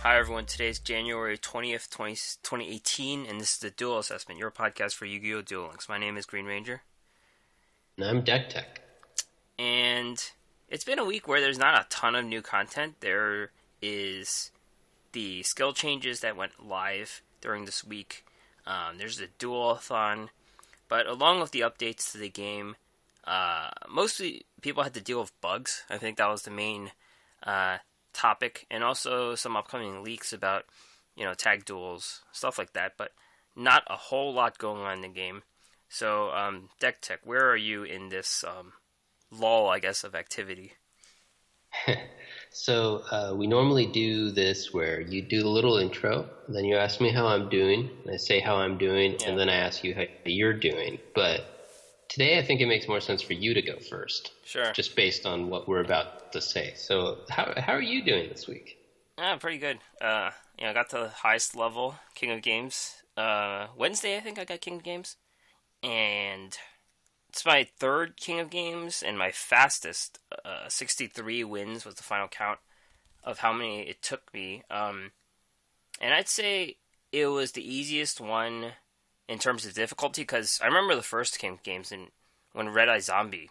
Hi everyone, today's January 20th, 2018, and this is the Duel Assessment, your podcast for Yu-Gi-Oh! Duel Links. My name is Green Ranger. And I'm Deck Tech. And it's been a week where there's not a ton of new content. There is the skill changes that went live during this week. There's the Duel-a-Thon. But along with the updates to the game, mostly people had to deal with bugs. I think that was the main topic, and also some upcoming leaks about, tag duels, stuff like that, but not a whole lot going on in the game. So, Deck Tech, where are you in this lull, I guess, of activity? So, we normally do this where you do the little intro, then you ask me how I'm doing, and I say how I'm doing, and then I ask you how you're doing. But today I think it makes more sense for you to go first. Sure. Just based on what we're about to say. So, how are you doing this week? Pretty good. I got to the highest level, King of Games. Wednesday, I think I got King of Games. And it's my third King of Games, and my fastest. 63 wins was the final count of how many it took me. And I'd say it was the easiest one in terms of difficulty, because I remember the first King of Games, and when Red Eye Zombie,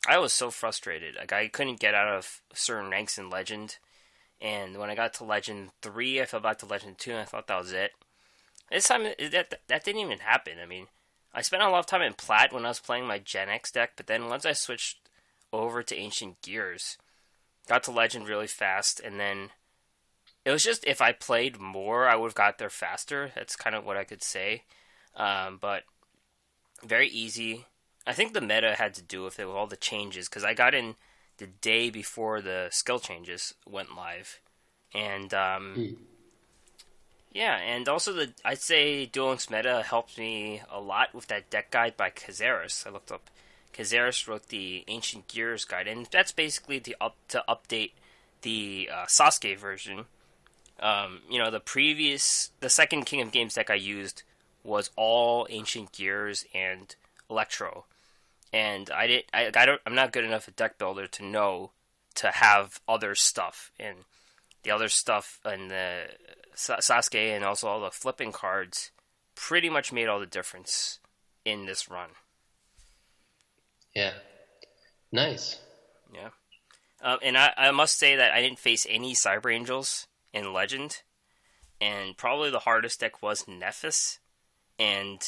I was so frustrated. Like, I couldn't get out of certain ranks in Legend, and when I got to Legend 3, I fell back to Legend 2, and I thought that was it. This time, that didn't even happen. I mean, I spent a lot of time in Plat when I was playing my Gen X deck, but then once I switched over to Ancient Gears, got to Legend really fast, and then it was just, if I played more, I would have got there faster. That's kind of what I could say. But very easy. I think the meta had to do with it, with all the changes, because I got in the day before the skill changes went live. And, yeah, and also I'd say Duel Links meta helped me a lot with that deck guide by Kazaris. I looked up, Kazaris wrote the Ancient Gears guide, and that's basically to update the Sasuke version. The second King of Games deck I used was all Ancient Gears and Electro. And I'm not good enough a deck builder to know to have other stuff. And the other stuff and the Sasuke and also all the flipping cards pretty much made all the difference in this run. Yeah. Nice. Yeah. And I must say that I didn't face any Cyber Angels in Legend. And probably the hardest deck was Nephis. And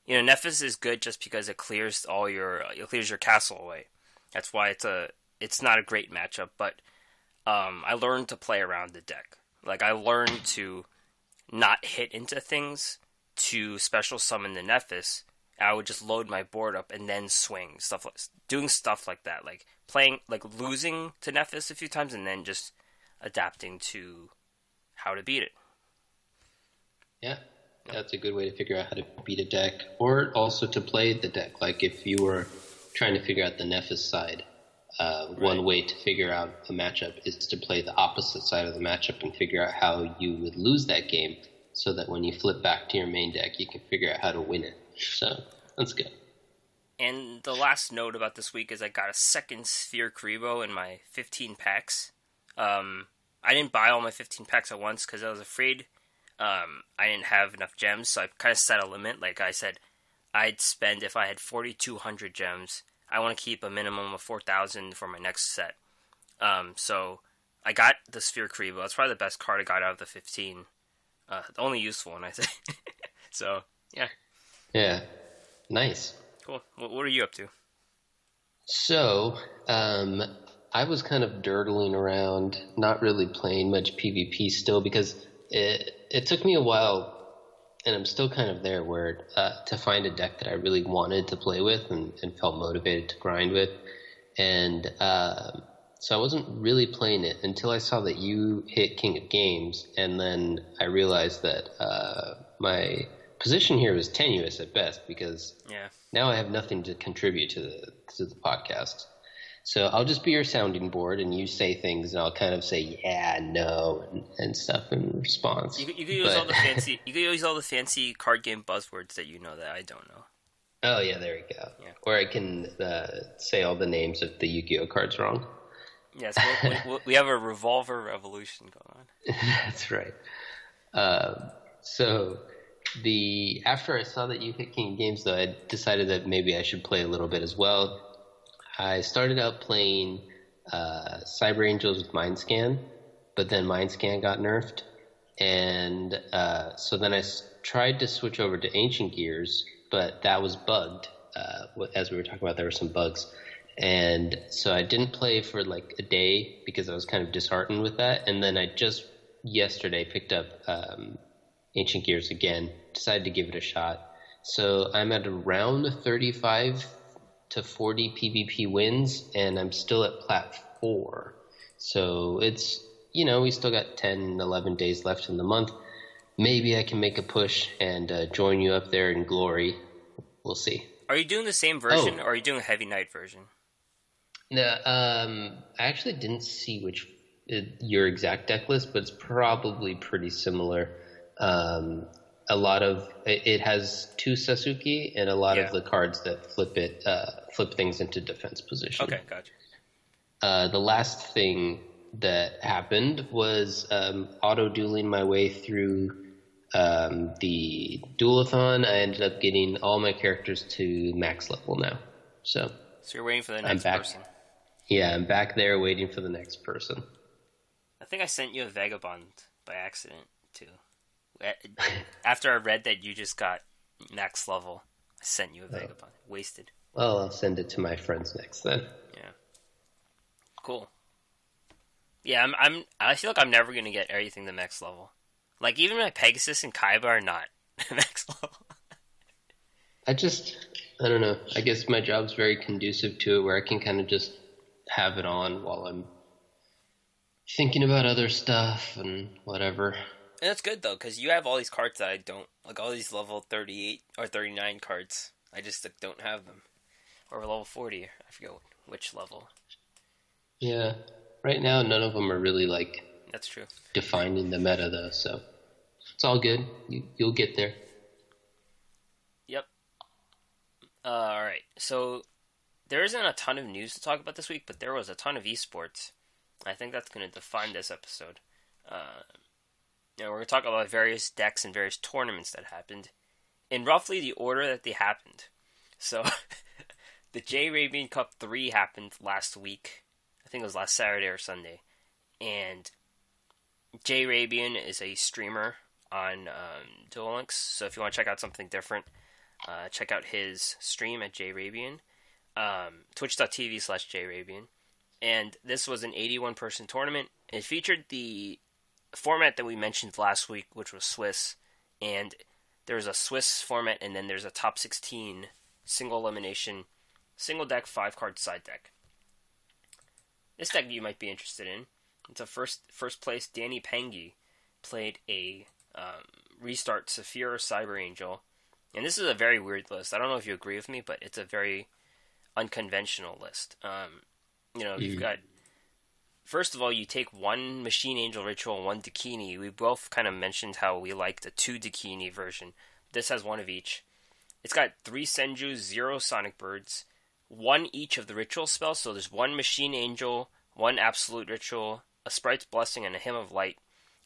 Nephis is good just because it clears your castle away. That's why it's not a great matchup, but I learned to play around the deck. Like, I learned to not hit into things, to special summon the Nephis. I would just load my board up and then swing, doing stuff like that, like losing to Nephis a few times and then just adapting to how to beat it. Yeah. That's a good way to figure out how to beat a deck, or also to play the deck. Like, if you were trying to figure out the Nephis side, one way to figure out a matchup is to play the opposite side of the matchup and figure out how you would lose that game, so that when you flip back to your main deck, you can figure out how to win it. So, that's good. And the last note about this week is I got a second Sphere Karibo in my 15 packs. I didn't buy all my 15 packs at once because I was afraid I didn't have enough gems, so I kind of set a limit. Like I said, I'd spend, if I had 4,200 gems, I want to keep a minimum of 4,000 for my next set. So I got the Sphere Karibo. That's probably the best card I got out of the 15. The only useful one, I think. So, yeah. Yeah. Nice. Cool. What are you up to? So, I was kind of dirtling around, not really playing much PvP still, because it took me a while, and I'm still kind of there, where to find a deck that I really wanted to play with and felt motivated to grind with. And so I wasn't really playing it until I saw that you hit King of Games, and then I realized that my position here was tenuous at best, because now I have nothing to contribute to the podcast. So I'll just be your sounding board, and you say things, and I'll kind of say yeah, no, and stuff in response. You could use all the fancy. You could use all the fancy card game buzzwords that you know that I don't know. Oh yeah, there we go. Yeah. Or I can say all the names of the Yu-Gi-Oh cards wrong. Yes, we have a revolver revolution going on. That's right. So after I saw that you hit King of Games, though, I decided that maybe I should play a little bit as well. I started out playing Cyber Angels with Mindscan, but then Mindscan got nerfed, and so then I tried to switch over to Ancient Gears, but that was bugged. As we were talking about, there were some bugs, and so I didn't play for like a day because I was kind of disheartened with that, and then I just yesterday picked up Ancient Gears again, decided to give it a shot. So I'm at around 35 to 40 PvP wins, and I'm still at Plat 4. So it's, we still got 10, 11 days left in the month. Maybe I can make a push and join you up there in glory. We'll see. Are you doing the same version, or are you doing a Heavy Knight version? No, I actually didn't see your exact deck list, but it's probably pretty similar. A lot of it has 2 Sasuke and a lot of the cards that flip things into defense position. Okay, gotcha. The last thing that happened was auto dueling my way through the Duel-a-Thon. I ended up getting all my characters to max level now. So you're waiting for the next person. Yeah, I'm back there waiting for the next person. I think I sent you a Vagabond by accident too. After I read that you just got max level, I sent you a Vagabond. Wasted. Well, I'll send it to my friends next then. Yeah. Cool. Yeah, I feel like I'm never gonna get everything to max level. Like even my Pegasus and Kaiba are not max level. I don't know. I guess my job's very conducive to it, where I can kind of just have it on while I'm thinking about other stuff and whatever. And that's good, though, because you have all these cards that I don't. Like, all these level 38 or 39 cards. I just don't have them. Or level 40. I forget which level. Yeah. Right now, none of them are really, that's true. Defining the meta, though, so it's all good. You'll get there. Yep. Alright. So, there isn't a ton of news to talk about this week, but there was a ton of esports. I think that's going to define this episode. We're going to talk about various decks and various tournaments that happened in roughly the order that they happened. So, the J-Arabian Cup 3 happened last week. I think it was last Saturday or Sunday. And J-Arabian is a streamer on Duel Links. So if you want to check out something different, check out his stream at J-Arabian. Twitch.tv/J-Arabian. And this was an 81-person tournament. It featured the format that we mentioned last week, which was Swiss, and there's a Swiss format, and then there's a top 16 single elimination, single deck, 5-card side deck. This deck you might be interested in. It's a first place. Danny Pengi played a Restart Saphira Cyber Angel, and this is a very weird list. I don't know if you agree with me, but it's a very unconventional list. You've got. First of all, you take one Machine Angel Ritual and one Dakini. We both kind of mentioned how we like the 2 Dakini version. This has one of each. It's got 3 Senjus, 0 Sonic Birds, 1 each of the Ritual spells. So there's 1 Machine Angel, 1 Absolute Ritual, a Sprite's Blessing, and a Hymn of Light.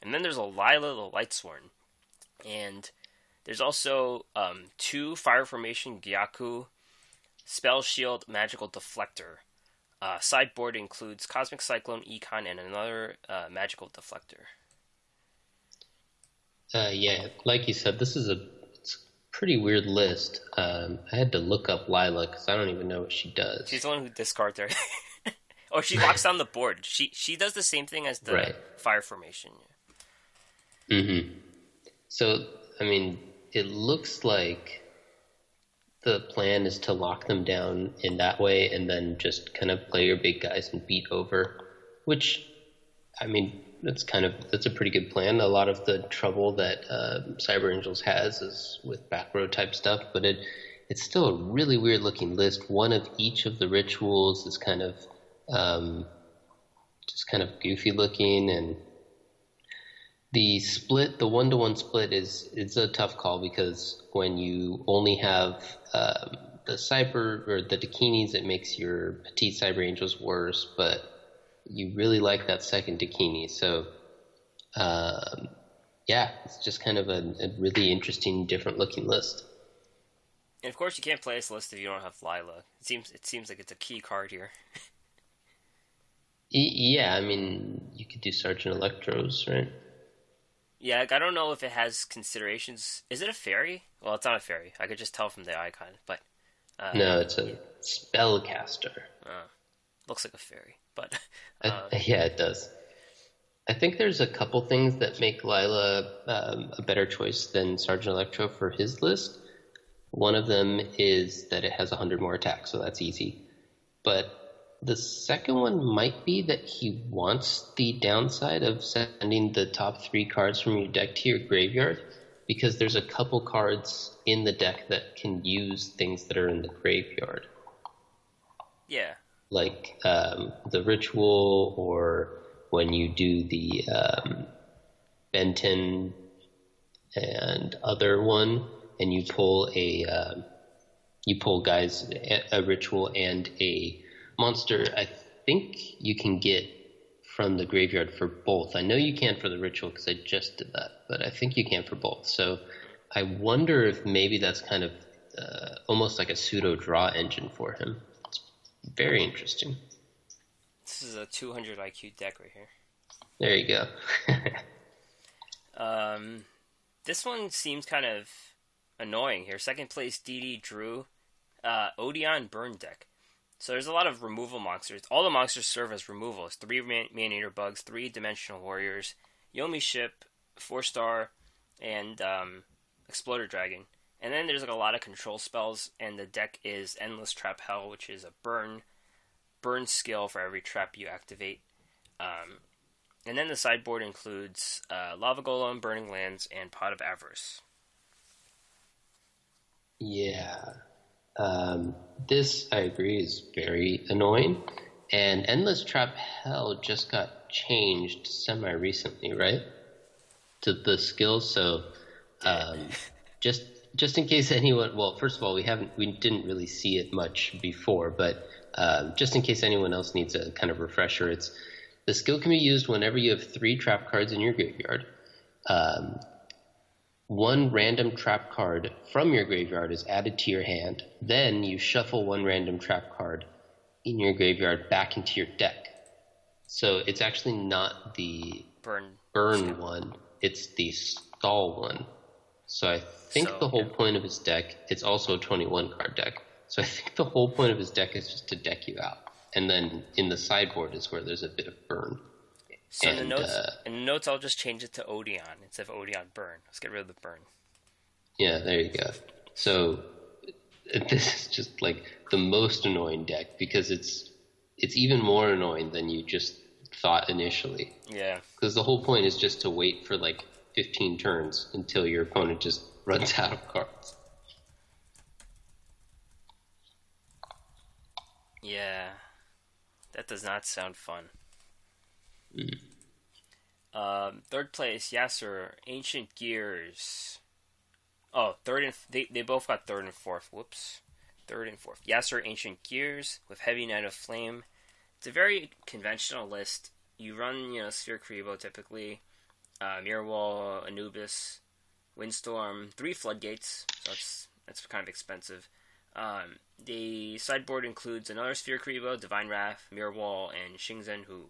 And then there's a Lila the Lightsworn. And there's also 2 Fire Formation Gyaku, Spell Shield, Magical Deflector. Sideboard includes Cosmic Cyclone, Econ, and another Magical Deflector. Yeah, like you said, it's a pretty weird list. I had to look up Lila because I don't even know what she does. She's the one who discards her. Oh, she locks down the board. She does the same thing as the Fire Formation. Mm-hmm. So, I mean, it looks like the plan is to lock them down in that way and then just kind of play your big guys and beat over, which, I mean, that's a pretty good plan. A lot of the trouble that Cyber Angels has is with back row type stuff, but it's still a really weird looking list. One of each of the rituals is kind of just kind of goofy looking, and the 1-to-1 split is a tough call because when you only have the Cyber or the Dakinis, it makes your Petite Cyber Angels worse. But you really like that second Dakini. So, yeah, it's just kind of a really interesting, different looking list. And of course, you can't play this list if you don't have Lila. It seems like it's a key card here. Yeah, I mean, you could do Sergeant Electros, right? Yeah, like, I don't know if it has considerations. Is it a fairy? Well, it's not a fairy. I could just tell from the icon, but No, it's yeah, a spellcaster. looks like a fairy. But Yeah, it does. I think there's a couple things that make Lila a better choice than Sergeant Electro for his list. One of them is that it has 100 more attacks, so that's easy. But the second one might be that he wants the downside of sending the top 3 cards from your deck to your graveyard, because there's a couple cards in the deck that can use things that are in the graveyard. yeah, Like the Ritual, or when you do the Benton and other one, and you pull guys a Ritual and a monster. I think you can get from the graveyard for both. I know you can for the Ritual because I just did that, but I think you can for both. So I wonder if maybe that's kind of almost like a pseudo draw engine for him. It's very interesting. this is a 200 IQ deck right here. There you go. This one seems kind of annoying here. Second place, DD Drew, Odeon Burn deck. So there's a lot of removal monsters. All the monsters serve as removal. It's 3 Man-Eater Bugs, 3 Dimensional Warriors, Yomi Ship, 4-star, and Exploder Dragon. And then there's like a lot of control spells, and the deck is Endless Trap Hell, which is a burn skill for every trap you activate. And then the sideboard includes Lava Golem, Burning Lands, and Pot of Avarice. Yeah. This, I agree, is very annoying. And Endless Trap Hell just got changed semi-recently, right? To the skills. So just in case anyone... Well, first of all, we didn't really see it much before, but just in case anyone else needs a kind of refresher, the skill can be used whenever you have 3 trap cards in your graveyard. 1 random trap card from your graveyard is added to your hand. Then you shuffle 1 random trap card in your graveyard back into your deck. So it's actually not the burn one, it's the stall one. So I think the whole point of his deck, it's also a 21 card deck. So I think the whole point of his deck is just to deck you out. And then in the sideboard is where there's a bit of burn. So in the notes, I'll just change it to Odeon instead of Odeon Burn. Let's get rid of the burn. Yeah, there you go. So this is just like the most annoying deck because it's even more annoying than you just thought initially. Yeah. Because the whole point is just to wait for like 15 turns until your opponent just runs out of cards. Yeah. That does not sound fun. Third place, Yasser, Ancient Gears. Oh, they both got third and fourth. Whoops. Third and fourth. Yasser, Ancient Gears with Heavy Knight of Flame. It's a very conventional list. You run, Sphere Kribo typically, Mirror Wall, Anubis, Windstorm, 3 Floodgates, so that's kind of expensive. The sideboard includes another Sphere Kribo, Divine Wrath, Mirror Wall, and Shingzen Hu.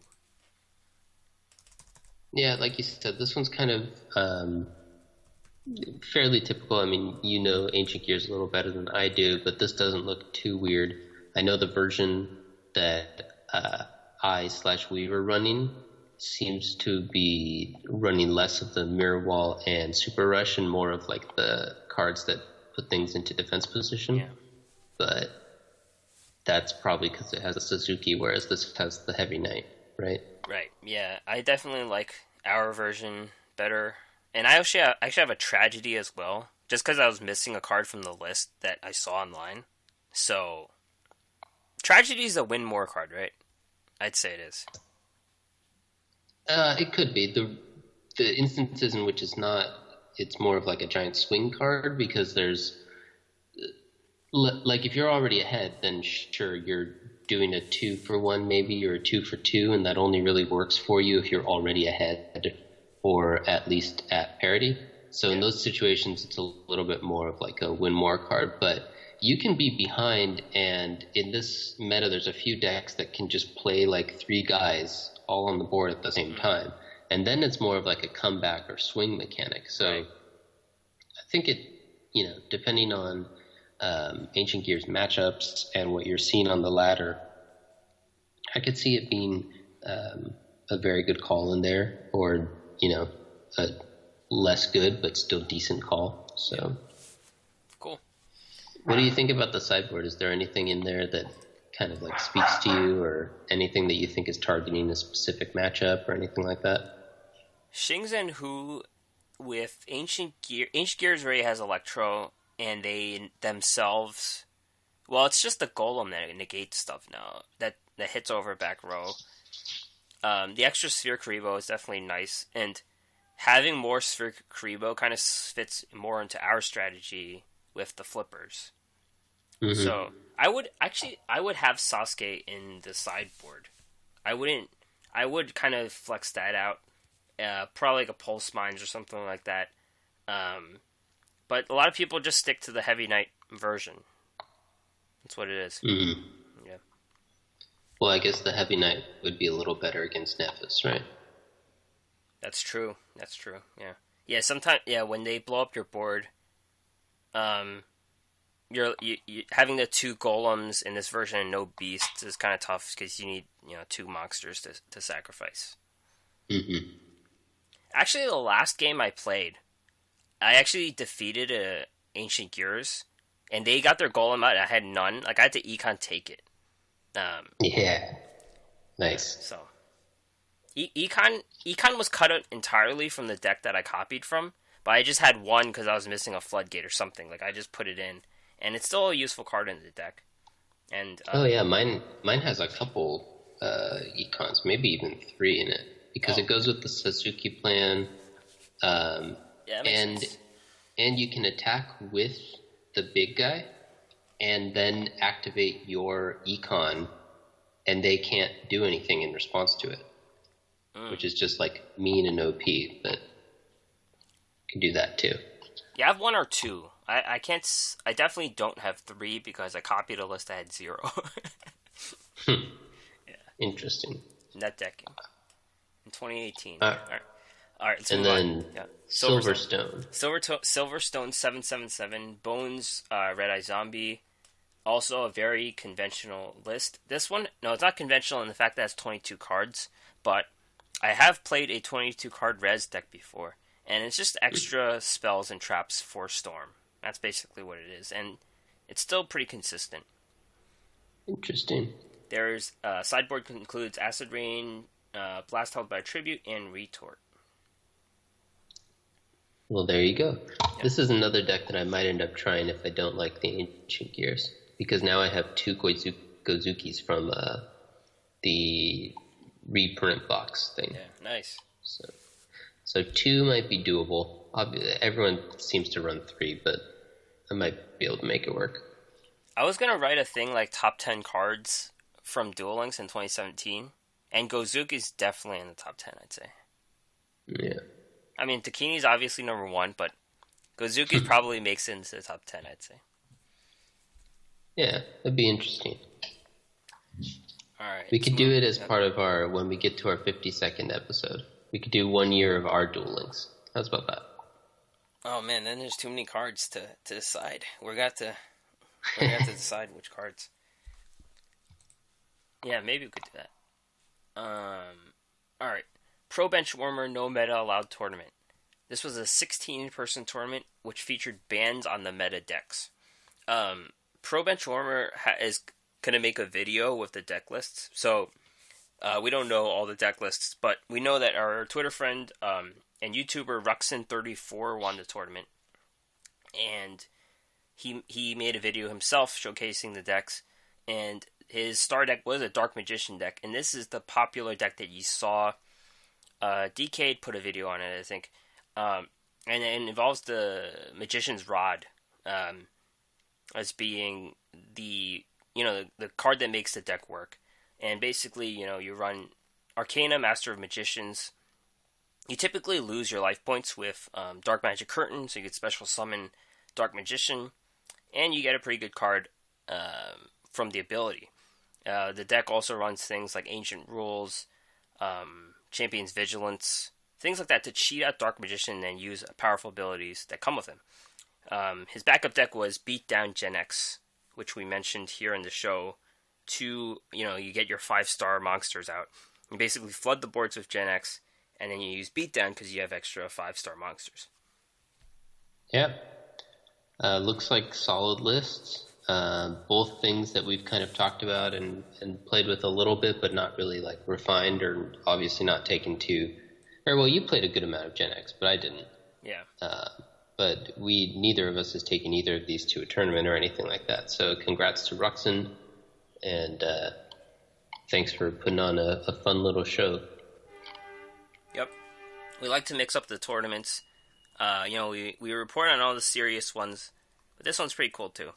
Yeah, like you said, this one's kind of fairly typical. I mean, Ancient Gears a little better than I do, but this doesn't look too weird. I know the version that we were running seems to be running less of the Mirror Wall and Super Rush and more of like the cards that put things into defense position. Yeah. But that's probably because it has a Suzuki, whereas this has the Heavy Knight, right? Right, yeah. I definitely like our version better. And I actually have a Tragedy as well, just because I was missing a card from the list that I saw online. So, Tragedy is a win more card, right? I'd say it is. It could be. The instances in which it's not, it's more of like a giant swing card because there's... Like, if you're already ahead, then sure, you're doing a 2-for-1 maybe, or a 2-for-2, and that only really works for you if you're already ahead or at least at parity. So in those situations, it's a little bit more of like a win more card, but you can be behind, and in this meta, there's a few decks that can just play like 3 guys all on the board at the same time. And then it's more of like a comeback or swing mechanic. So I think it, depending on Ancient Gear's matchups and what you're seeing on the ladder, I could see it being a very good call in there, or, a less good but still decent call. So cool. What do you think about the sideboard? Is there anything in there that kind of like speaks to you, or anything that you think is targeting a specific matchup or anything like that? Shingzhen Hu with Ancient Gears already has Electro, and they themselves, well, it's just the Golem that negates stuff now, that hits over back row. The extra Sphere Karibo is definitely nice, and having more Sphere Karibo kind of fits more into our strategy with the flippers. Mm-hmm. So I would have Sasuke in the sideboard. I would kind of flex that out. Probably like a Pulse Mines or something like that. But a lot of people just stick to the Heavy Knight version. That's what it is. Mm-hmm. Yeah. Well, I guess the Heavy Knight would be a little better against Nephis, right? That's true. Yeah. Yeah. Sometimes, when they blow up your board, you're having the 2 golems in this version and no beasts is kind of tough because you need 2 monsters to sacrifice. Mm-hmm. Actually, the last game I played, I actually defeated Ancient Gears, and they got their golem out. I had none. Like, I had to econ take it. Yeah. Nice. So, econ was cut out entirely from the deck that I copied from, but I just had one because I was missing a floodgate or something. Like, I just put it in, and it's still a useful card in the deck. And oh yeah, mine has a couple econs, maybe even 3 in it, because it goes with the Suzuki plan. Yeah, that makes sense. And you can attack with the big guy, and then activate your econ, and they can't do anything in response to it, which is just like mean and OP. But you can do that too. Yeah, I have 1 or 2. I can't. I definitely don't have 3 because I copied a list that had 0. Yeah. Interesting. Net decking in 2018. All right, let's and move then on. Yeah. Silverstone. Silverstone 777. Bones, Red Eye Zombie. Also a very conventional list. This one, no, it's not conventional in the fact that it's 22 cards, but I have played a 22 card res deck before, and it's just extra spells and traps for Storm. That's basically what it is, and it's still pretty consistent. Interesting. There's sideboard includes Acid Rain, Blast held by Tribute, and Retort. Well, there you go. Yeah. This is another deck that I might end up trying if I don't like the Ancient Gears, because now I have 2 Gozukis from the reprint box thing. Yeah, nice. So 2 might be doable. Everyone seems to run 3, but I might be able to make it work. I was going to write a thing like top 10 cards from Duel Links in 2017, and Gozuki's definitely in the top 10, I'd say. Yeah. I mean, Takini's obviously number 1, but Gozuki probably makes it into the top 10, I'd say. Yeah, that'd be interesting. Alright. We could do it as part of our, when we get to our 52nd episode. We could do 1 year of our Duel Links. How's about that? Oh man, then there's too many cards to decide. We're going to decide which cards. Yeah, maybe we could do that. Alright. Pro Benchwarmer No Meta Allowed Tournament. This was a 16-person tournament which featured bans on the meta decks. Pro Benchwarmer is going to make a video with the deck lists. So, we don't know all the deck lists, but we know that our Twitter friend and YouTuber Ruxin34 won the tournament. And he made a video himself showcasing the decks. And his star deck was a Dark Magician deck. And this is the popular deck that you saw. Decade put a video on it, I think. And it involves the Magician's Rod as being the the card that makes the deck work. And basically, you run Arcana, Master of Magicians. You typically lose your life points with Dark Magic Curtain, so you get special summon Dark Magician, and you get a pretty good card from the ability. The deck also runs things like Ancient Rules, Champion's Vigilance, things like that to cheat out Dark Magician and use powerful abilities that come with him. His backup deck was Beat Down Gen X, which we mentioned here in the show. You get your 5-star monsters out. You basically flood the boards with Gen X, and then you use Beatdown because you have extra 5-star monsters. Yep. Looks like solid lists. Both things that we've kind of talked about and played with a little bit, but not really like refined or obviously not taken to. Or well, you played a good amount of Gen X, but I didn't. Yeah. But neither of us has taken either of these to a tournament or anything like that. So congrats to Ruxin, and thanks for putting on a fun little show. Yep. We like to mix up the tournaments. We report on all the serious ones, but this one's pretty cool too.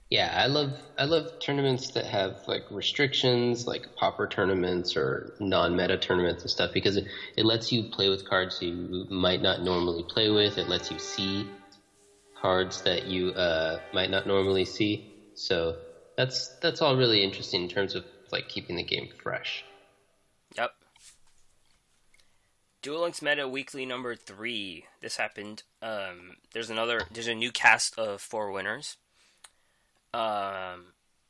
Yeah, I love tournaments that have like restrictions, like pauper tournaments or non-meta tournaments and stuff, because it lets you play with cards you might not normally play with. It lets you see cards that you might not normally see. So that's all really interesting in terms of like keeping the game fresh. Yep. Duel Links Meta Weekly number 3. This happened. There's a new cast of 4 winners.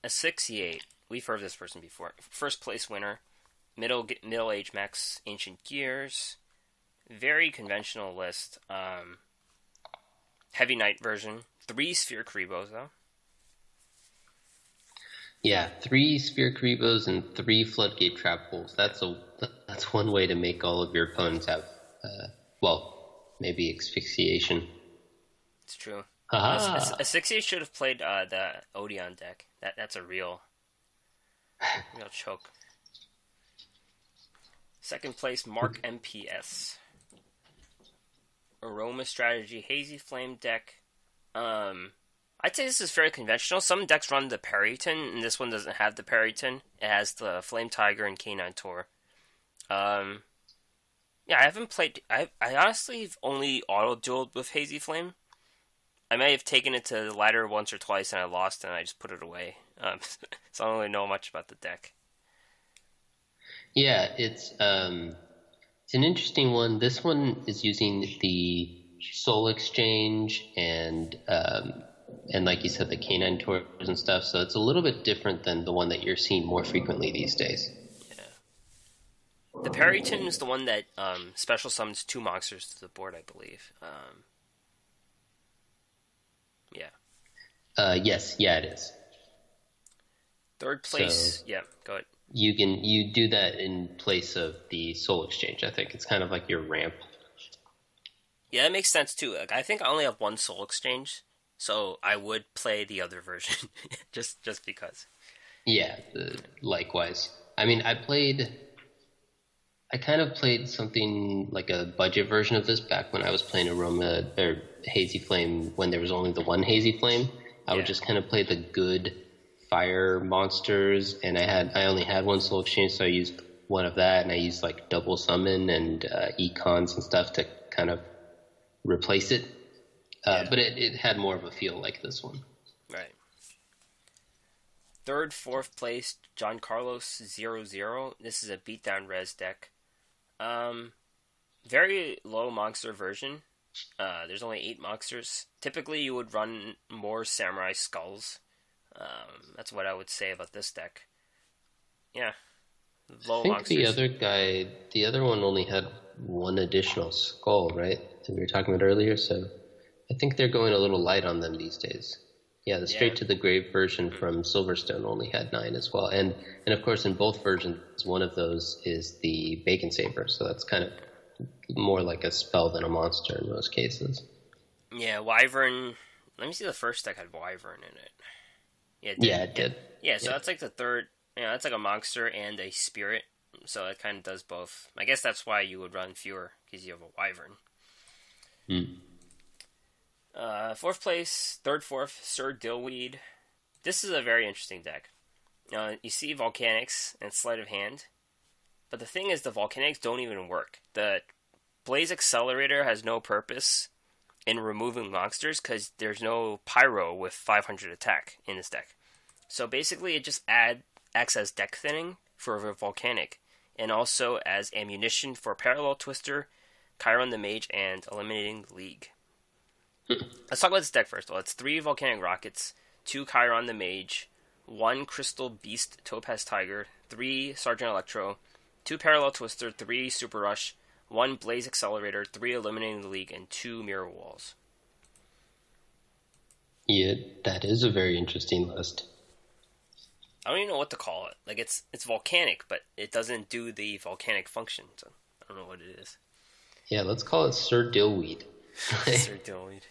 Asphyxiate. We've heard of this person before. First place winner. Middle age mechs. Ancient Gears. Very conventional list. Heavy Knight version. 3 Sphere Karibos though. Yeah, 3 Sphere Karibos and 3 Floodgate Trap Wolves. That's one way to make all of your opponents have, maybe asphyxiation. It's true. Aha. Asphyxiate should have played the Odeon deck. That's a real choke. Second place, Mark MPS. Aroma Strategy Hazy Flame deck. I'd say this is very conventional. Some decks run the Periton, and this one doesn't have the Periton. It has the Flame Tiger and Canine Tor. I haven't played... I honestly have only auto-dueled with Hazy Flame. I may have taken it to the ladder once or twice and I lost and I just put it away. So I don't really know much about the deck. Yeah, it's an interesting one. This one is using the Soul Exchange and like you said, the Canine Tours and stuff. So it's a little bit different than the one that you're seeing more frequently these days. Yeah. The Periton is the one that special summons 2 monsters to the board, I believe. Yeah. Yes, yeah, it is. Third place, so, yeah, go ahead. You do that in place of the Soul Exchange, I think. It's kind of like your ramp. Yeah, that makes sense too. Like, I think I only have 1 Soul Exchange, so I would play the other version, just because. Yeah, likewise. I mean, I kind of played something like a budget version of this back when I was playing Aroma or Hazy Flame when there was only the 1 Hazy Flame. I would just kind of play the good fire monsters, and I only had 1 Soul Exchange, so I used one of that, and I used like double summon and econs and stuff to kind of replace it. But it had more of a feel like this one. Right. Third, fourth place, John Carlos 00. This is a beatdown res deck. Very low monster version. There's only 8 monsters. Typically, you would run more Samurai Skulls. That's what I would say about this deck. Yeah. Low I think monsters. the other one only had 1 additional skull, right? That we were talking about earlier, so I think they're going a little light on them these days. Yeah, the Straight to the Grave version from Silverstone only had 9 as well. And of course, in both versions, one of those is the Bacon Saber, so that's kind of more like a spell than a monster in most cases. Yeah, Wyvern. Let me see, the first deck had Wyvern in it. Yeah, it did. Yeah, so that's like the third. That's like a monster and a spirit. So it kind of does both. I guess that's why you would run fewer, because you have a Wyvern. Fourth place, third, fourth, Sir Dillweed. This is a very interesting deck. You see Volcanics and Sleight of Hand, but the thing is the Volcanics don't even work. The Blaze Accelerator has no purpose in removing monsters because there's no Pyro with 500 attack in this deck. So basically it just acts as deck thinning for a Volcanic, and also as ammunition for Parallel Twister, Chiron the Mage, and Eliminating the League. Let's talk about this deck first. Well, it's 3 Volcanic Rockets, 2 Chiron the Mage, 1 Crystal Beast Topaz Tiger, 3 Sergeant Electro, 2 Parallel Twister, 3 Super Rush, 1 Blaze Accelerator, 3 Eliminating the League, and 2 Mirror Walls. Yeah, that is a very interesting list. I don't even know what to call it. Like, it's volcanic, but it doesn't do the volcanic function, so I don't know what it is. Yeah, let's call it Sir Dillweed. Sir Dillweed.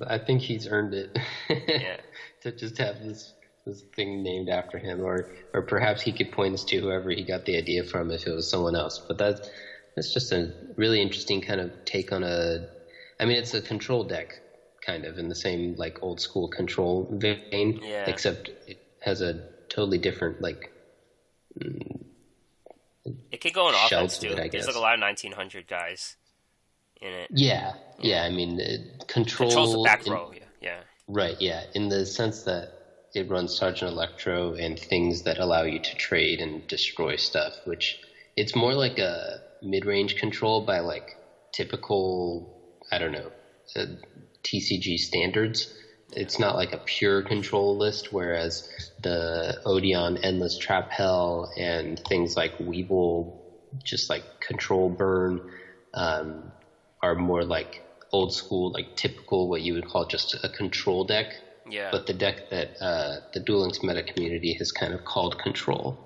I think he's earned it. Yeah. To just have this thing named after him, or perhaps he could point us to whoever he got the idea from if it was someone else. But that's just a really interesting kind of take on it's a control deck, kind of in the same like old school control vein, yeah. Except it has a totally different it could go on offense too. I guess. There's like a lot of 1900 guys in it. Yeah. I mean, controls the back row. Yeah. Right. Yeah, in the sense that it runs Sergeant Electro and things that allow you to trade and destroy stuff, which it's more like a mid-range control by like typical, I don't know, TCG standards. It's not like a pure control list, whereas the Odeon Endless Trap Hell and things like Weeble, just like Control Burn, are more like old school, like typical what you would call just a control deck. Yeah. But the deck that the Duel Links meta community has kind of called control,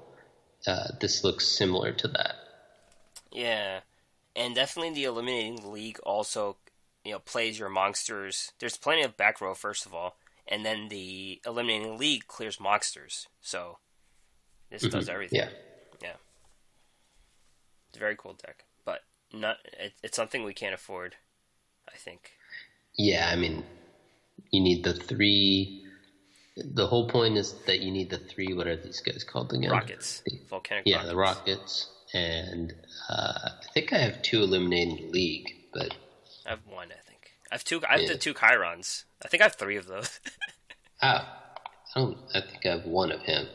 this looks similar to that. Yeah, and definitely the Eliminating League also, plays your monsters. There's plenty of back row, first of all, and then the Eliminating League clears monsters. So this does everything. Yeah. It's a very cool deck, but it's something we can't afford, I think. Yeah, I mean, you need the 3. The whole point is that you need the 3. What are these guys called again? Rockets. Volcanic Rockets. Rockets. Yeah, the Rockets. And I think I have 2 Eliminating League, but I have 1, I think. I have the 2 Chirons. I think I have 3 of those. I think I have 1 of him.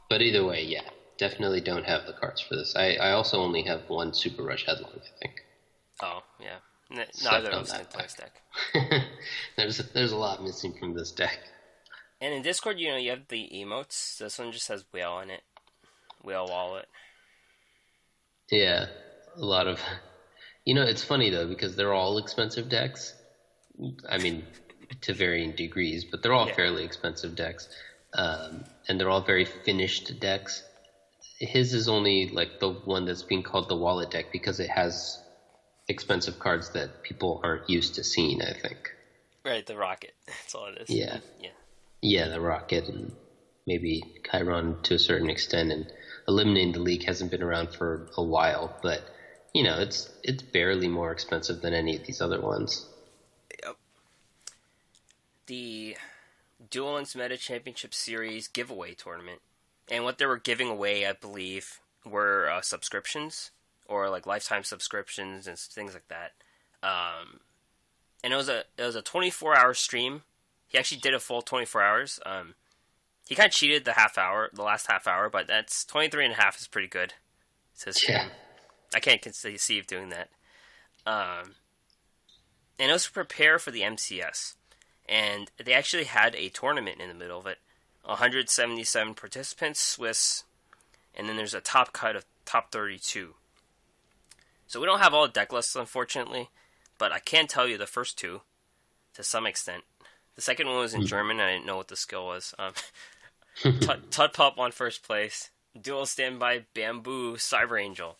But either way, yeah, definitely don't have the cards for this. I also only have 1 Super Rush Headlong, I think. Oh, yeah. Neither of us can play this deck. There's a lot missing from this deck. And in Discord, you have the emotes. This one just has whale in it. Whale wallet. Yeah, a lot of... it's funny, though, because they're all expensive decks. I mean, to varying degrees, but they're all fairly expensive decks. And they're all very finished decks. His is only, like, the one that's being called the wallet deck because it has expensive cards that people aren't used to seeing, I think. Right, the Rocket. That's all it is. Yeah. Yeah, the Rocket, and maybe Chiron to a certain extent, and Eliminating the League hasn't been around for a while, but it's barely more expensive than any of these other ones. Yep. The Duel Links Meta Championship Series giveaway tournament, and what they were giving away, I believe, were subscriptions, or like lifetime subscriptions and things like that. And it was a 24-hour stream. He actually did a full 24 hours. He kind of cheated the last half hour, but that's 23 and a half is pretty good. It's his stream. I can't conceive doing that. And it was to prepare for the MCS. And they actually had a tournament in the middle of it. 177 participants, Swiss, and then there's a top cut of top 32. So we don't have all the deck lists, unfortunately, but I can tell you the first 2 to some extent. The second one was in German, and I didn't know what the skill was. Tut Pup won first place. Dual Standby Bamboo Cyber Angel.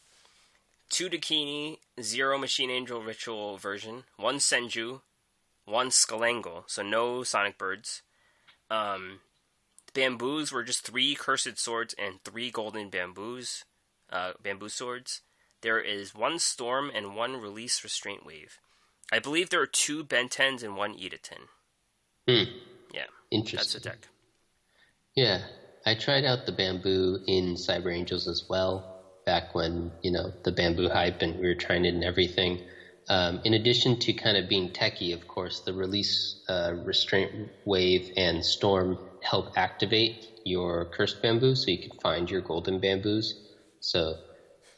2 Dakini, 0 Machine Angel Ritual version, 1 Senju, 1 Skalangle, so no Sonic Birds. Bamboos were just 3 Cursed Swords and 3 Golden Bamboos, Bamboo Swords. There is 1 Storm and 1 Release Restraint Wave. I believe there are 2 Ben 10s and 1 Edatin. Yeah, Interesting. that's the deck. Yeah, I tried out the bamboo in Cyber Angels as well, back when, the bamboo hype and we were trying it in everything. In addition to kind of being techie, of course, the release restraint wave and storm help activate your cursed bamboo so you can find your golden bamboos. So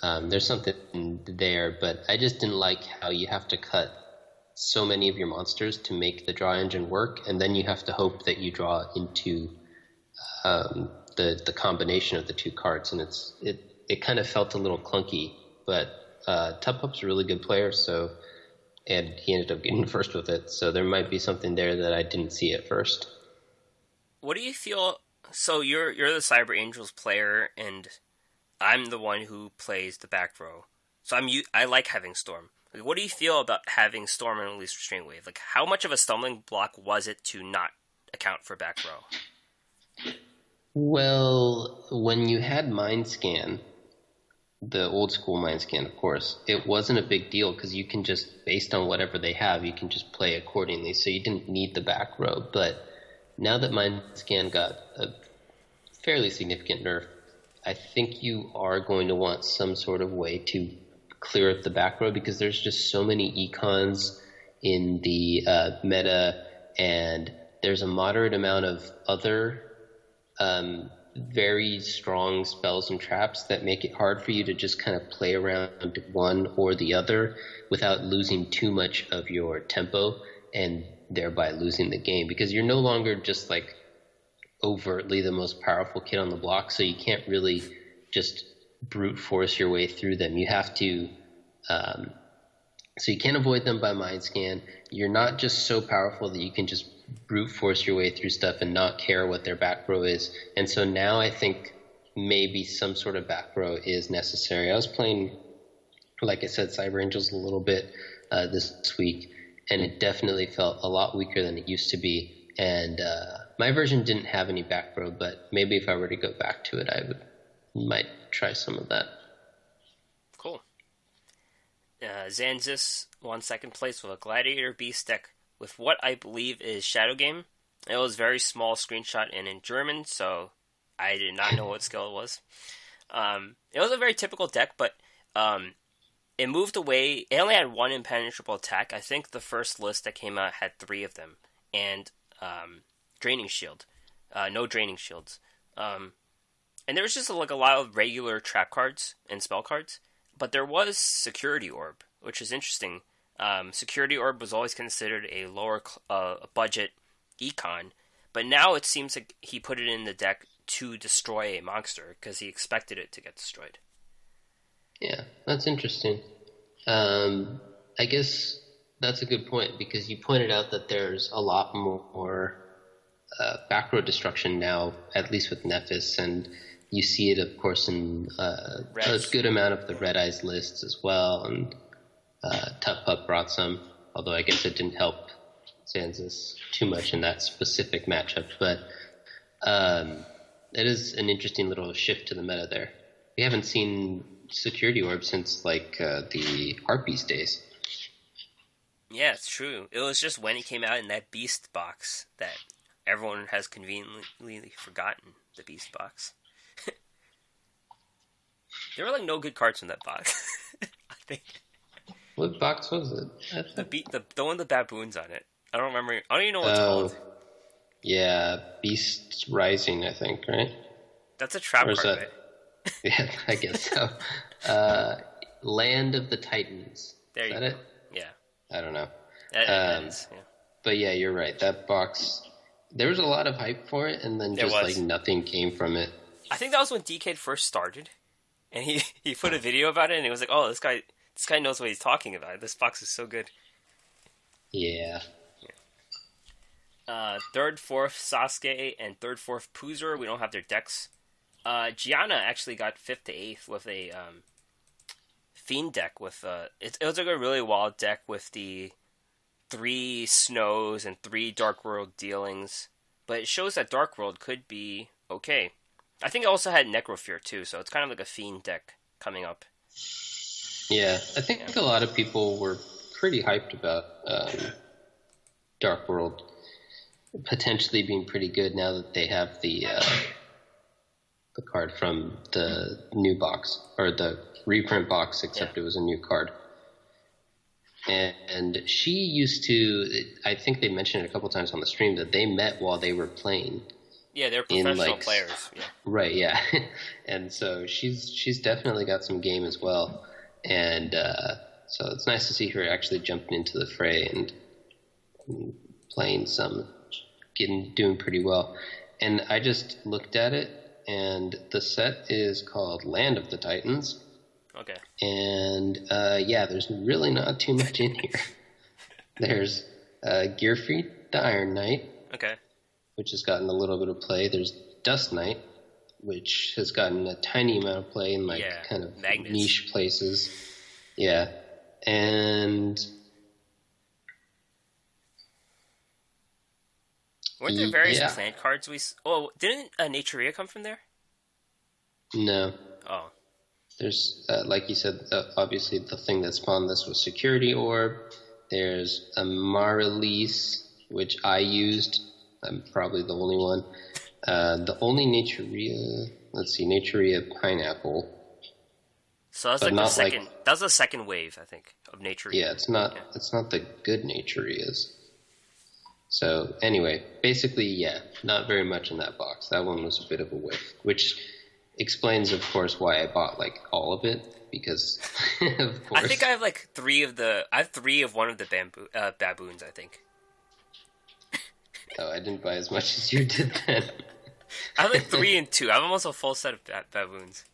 there's something there, but I just didn't like how you have to cut so many of your monsters to make the draw engine work, and then you have to hope that you draw into the combination of the two cards, and it kind of felt a little clunky. But Tub Pup's a really good player, and he ended up getting first with it, so there might be something there that I didn't see at first. What do you feel? So you're the Cyber Angels player, and I'm the one who plays the back row. So I like having Storm. Like, what do you feel about having Storm and Release Restraint Wave? Like, how much of a stumbling block was it to not account for back row? Well, when you had Mind Scan, the old school Mind Scan, of course, it wasn't a big deal because you can just, based on whatever they have, you can just play accordingly. So you didn't need the back row. But now that Mind Scan got a fairly significant nerf, I think you are going to want some sort of way to clear up the back row, because there's just so many econs in the meta, and there's a moderate amount of other very strong spells and traps that make it hard for you to just kind of play around one or the other without losing too much of your tempo and thereby losing the game, because you're no longer just like overtly the most powerful kid on the block, so you can't really just brute force your way through them. You have to so you can't avoid them by Mind Scan. You're not just so powerful that you can just brute force your way through stuff and not care what their back row is. And so now I think maybe some sort of back row is necessary. I was playing, like I said, Cyber Angels a little bit this week, and it definitely felt a lot weaker than it used to be. And my version didn't have any back row, but maybe if I were to go back to it, might try some of that. Cool. Zanzis won second place with a Gladiator Beast deck with what I believe is Shadow Game. It was very small screenshot and in German, so I did not know what skill it was. It was a very typical deck, but it moved away. It only had one impenetrable attack. I think the first list that came out had 3 of them. And Draining Shield. No Draining Shields. And there was just like a lot of regular trap cards and spell cards. But there was Security Orb, which is interesting. Security Orb was always considered a lower budget econ, but now it seems like he put it in the deck to destroy a monster because he expected it to get destroyed. Yeah, that's interesting. I guess that's a good point, because you pointed out that there's a lot more back row destruction now, at least with Nephis, and you see it, of course, in a good amount of the Red Eyes lists as well, and Tub Pup brought some, although I guess it didn't help Zanzis too much in that specific matchup, but it is an interesting little shift to the meta there. We haven't seen Security Orb since, like, the Harpies days. Yeah, it's true. It was just when it came out in that Beast box that everyone has conveniently forgotten the Beast box. There were like no good cards in that box. I think. What box was it? The one with the baboons on it. I don't remember. I don't even know what it's called. Yeah, Beast Rising, I think, right? That's a trap card, right? Yeah, I guess so. Land of the Titans. There is you that go. it? Yeah. I don't know. That is, yeah. But yeah, you're right. That box, there was a lot of hype for it, and then like nothing came from it. I think that was when DK first started, and he put a video about it, and he was like, "Oh, this guy knows what he's talking about. This box is so good." Yeah. Third, fourth Sasuke, and third, fourth Poozer. We don't have their decks. Gianna actually got 5th to 8th with a Fiend deck with it was like a really wild deck with the 3 Snows and 3 Dark World dealings, but it shows that Dark World could be okay. I think it also had Necrofear too, so it's kind of like a Fiend deck coming up. Yeah, I think a lot of people were pretty hyped about Dark World. potentially being pretty good now that they have the card from the new box, or the reprint box, except it was a new card. And she used to, I think they mentioned it a couple times on the stream, that they met while they were playing. Yeah, they're professional players. Yeah. Right, yeah. And so she's definitely got some game as well. And so it's nice to see her actually jumping into the fray and playing some, doing pretty well. And I just looked at it, and the set is called Land of the Titans. Okay. And there's really not too much in here. There's Gearfried the Iron Knight. Okay. Which has gotten a little bit of play. There's Dust Knight, which has gotten a tiny amount of play in kind of magnets. Niche places. Yeah. And weren't there various plant cards didn't Naturia come from there? No. Oh. There's, like you said, obviously the thing that spawned this was Security Orb. There's a Marrelease, which I used. I'm probably the only one. The only Naturia, Naturia Pineapple. So that's like the second. That was the second wave, I think, of Naturia. Yeah, it's not the good Naturias. So anyway, basically, not very much in that box. That one was a bit of a whiff, which explains, of course, why I bought all of it, because of course. I think I have three of one of the baboons, I think. Oh, I didn't buy as much as you did then. I have 3 and 2. I have almost a full set of baboons.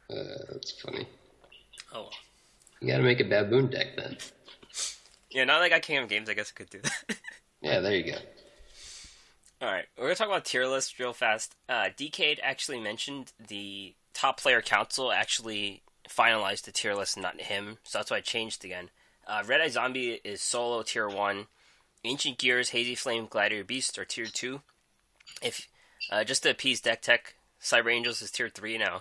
That's funny. Oh. You gotta make a baboon deck then. Yeah, now that I got King of Games, I guess I could do that. Yeah, there you go. Alright, we're going to talk about tier lists real fast. Decade actually mentioned the top player council actually finalized the tier list, not him, so that's why I changed again. Red Eye Zombie is solo tier 1. Ancient Gears, Hazy Flame, Gladiator Beast are tier 2. If just to appease deck tech, Cyber Angels is tier 3 now.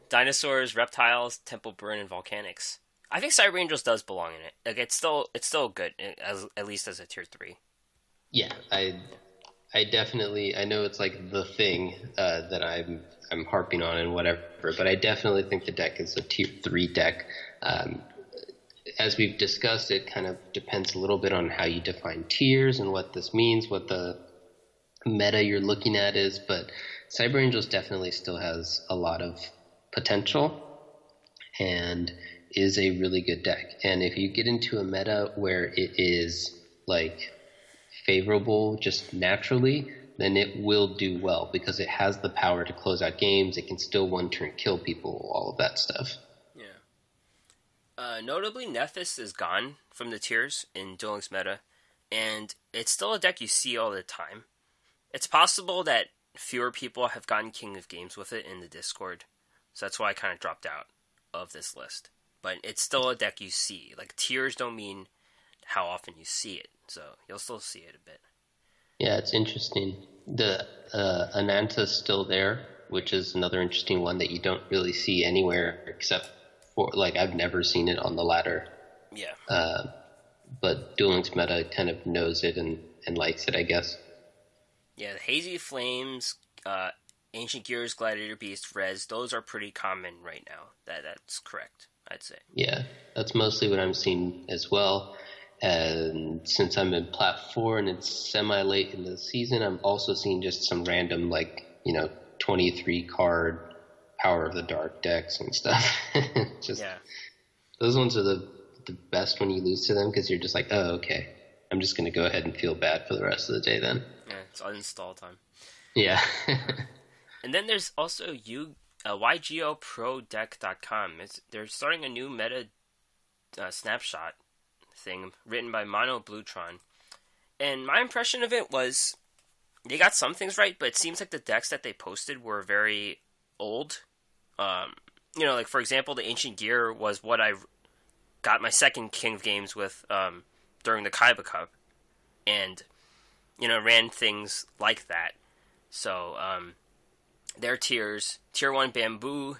Dinosaurs, Reptiles, Temple Burn, and Volcanics. I think Cyber Angels does belong in it. It's still good, at least as a tier 3. Yeah, I definitely, I know it's the thing that I'm harping on and whatever, but I definitely think the deck is a tier 3 deck. As we've discussed, it kind of depends a little bit on how you define tiers and what this means, what the meta you're looking at is, but Cyber Angels definitely still has a lot of potential and is a really good deck. And if you get into a meta where it is favorable just naturally, then it will do well because it has the power to close out games. It can still one-turn kill people, all of that stuff. Notably, Nephis is gone from the tiers in Duel Links meta, and it's still a deck you see all the time. It's possible that fewer people have gotten King of Games with it in the Discord, so that's why I kind of dropped out of this list. But it's still a deck you see. Tiers don't mean how often you see it, so you'll still see it a bit. Yeah, it's interesting. The Ananta's still there, which is another interesting one that you don't really see anywhere except for, I've never seen it on the ladder. Yeah. But Duel Links meta kind of knows it and likes it, I guess. Yeah, the Hazy Flames, Ancient Gears, Gladiator Beast, Rez, those are pretty common right now. That's correct, I'd say. Yeah, that's mostly what I'm seeing as well. And since I'm in Plat 4 and it's semi-late in the season, I'm also seeing just some random, 23 card Power of the Dark decks and stuff. Those ones are the best when you lose to them because you're just oh, okay. I'm just going to go ahead and feel bad for the rest of the day then. Yeah, it's uninstall time. Yeah. And then there's also yugiohprodeck.com. They're starting a new meta snapshot thing written by Mono Blutron. And my impression of it was they got some things right, but it seems like the decks that they posted were very old. For example, the Ancient Gear was what I got my second King of Games with during the Kaiba Cup, and ran things like that. So their tiers: Tier 1 Bamboo,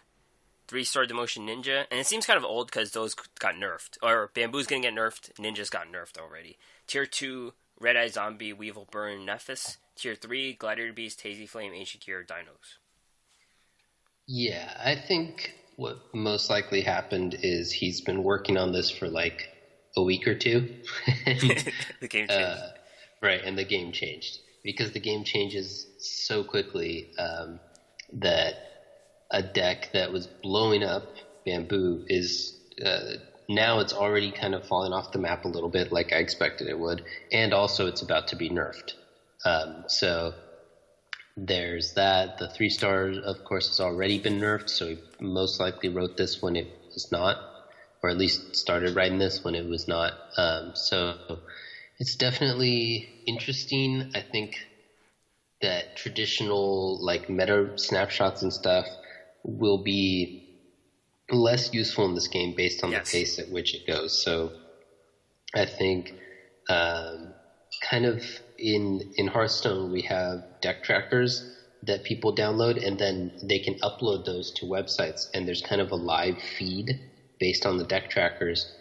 3-star Demotion Ninja, and it seems kind of old because those got nerfed, or Bamboo's gonna get nerfed, Ninja's got nerfed already. Tier 2 Red-Eye Zombie, Weevil Burn, Nephis. Tier 3, Glider Beast, Hazy Flame, Ancient Gear, Dinos. Yeah, I think what most likely happened is he's been working on this for like a week or two. And, The game changed. right, and the game changed. Because the game changes so quickly that a deck that was blowing up, Bamboo, is now it's already kind of falling off the map a little bit like I expected it would. And also it's about to be nerfed. So there's that. The 3-star, of course, has already been nerfed, so he most likely wrote this when it was not, or at least started writing this when it was not. So it's definitely interesting. I think that traditional like meta snapshots and stuff will be less useful in this game based on the pace at which it goes. So I think kind of in Hearthstone we have deck trackers that people download, and then they can upload those to websites, and there's kind of a live feed based on the deck trackers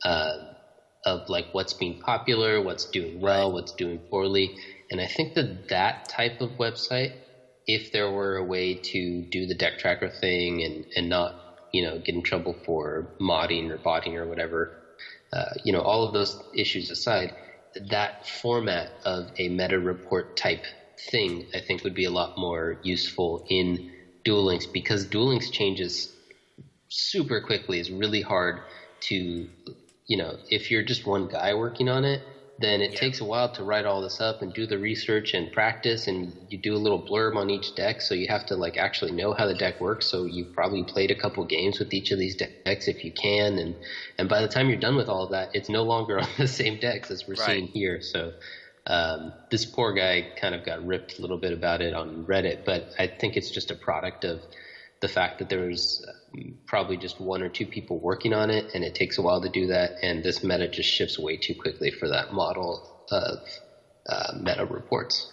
of like what's being popular, what's doing well, what's doing poorly. And I think that type of website, if there were a way to do the deck tracker thing and not, get in trouble for modding or botting or whatever, all of those issues aside, that format of a meta report type thing, I think would be a lot more useful in Duel Links, because Duel Links changes super quickly. It's really hard to, if you're just one guy working on it, then it takes a while to write all this up and do the research and practice, and you do a little blurb on each deck, so you have to like actually know how the deck works. So you've probably played a couple games with each of these decks if you can, and by the time you're done with all of that, it's no longer on the same decks as we're seeing here. So this poor guy kind of got ripped a little bit about it on Reddit, but I think it's just a product of the fact that there's probably just one or two people working on it, and it takes a while to do that, and this meta just shifts way too quickly for that model of meta reports.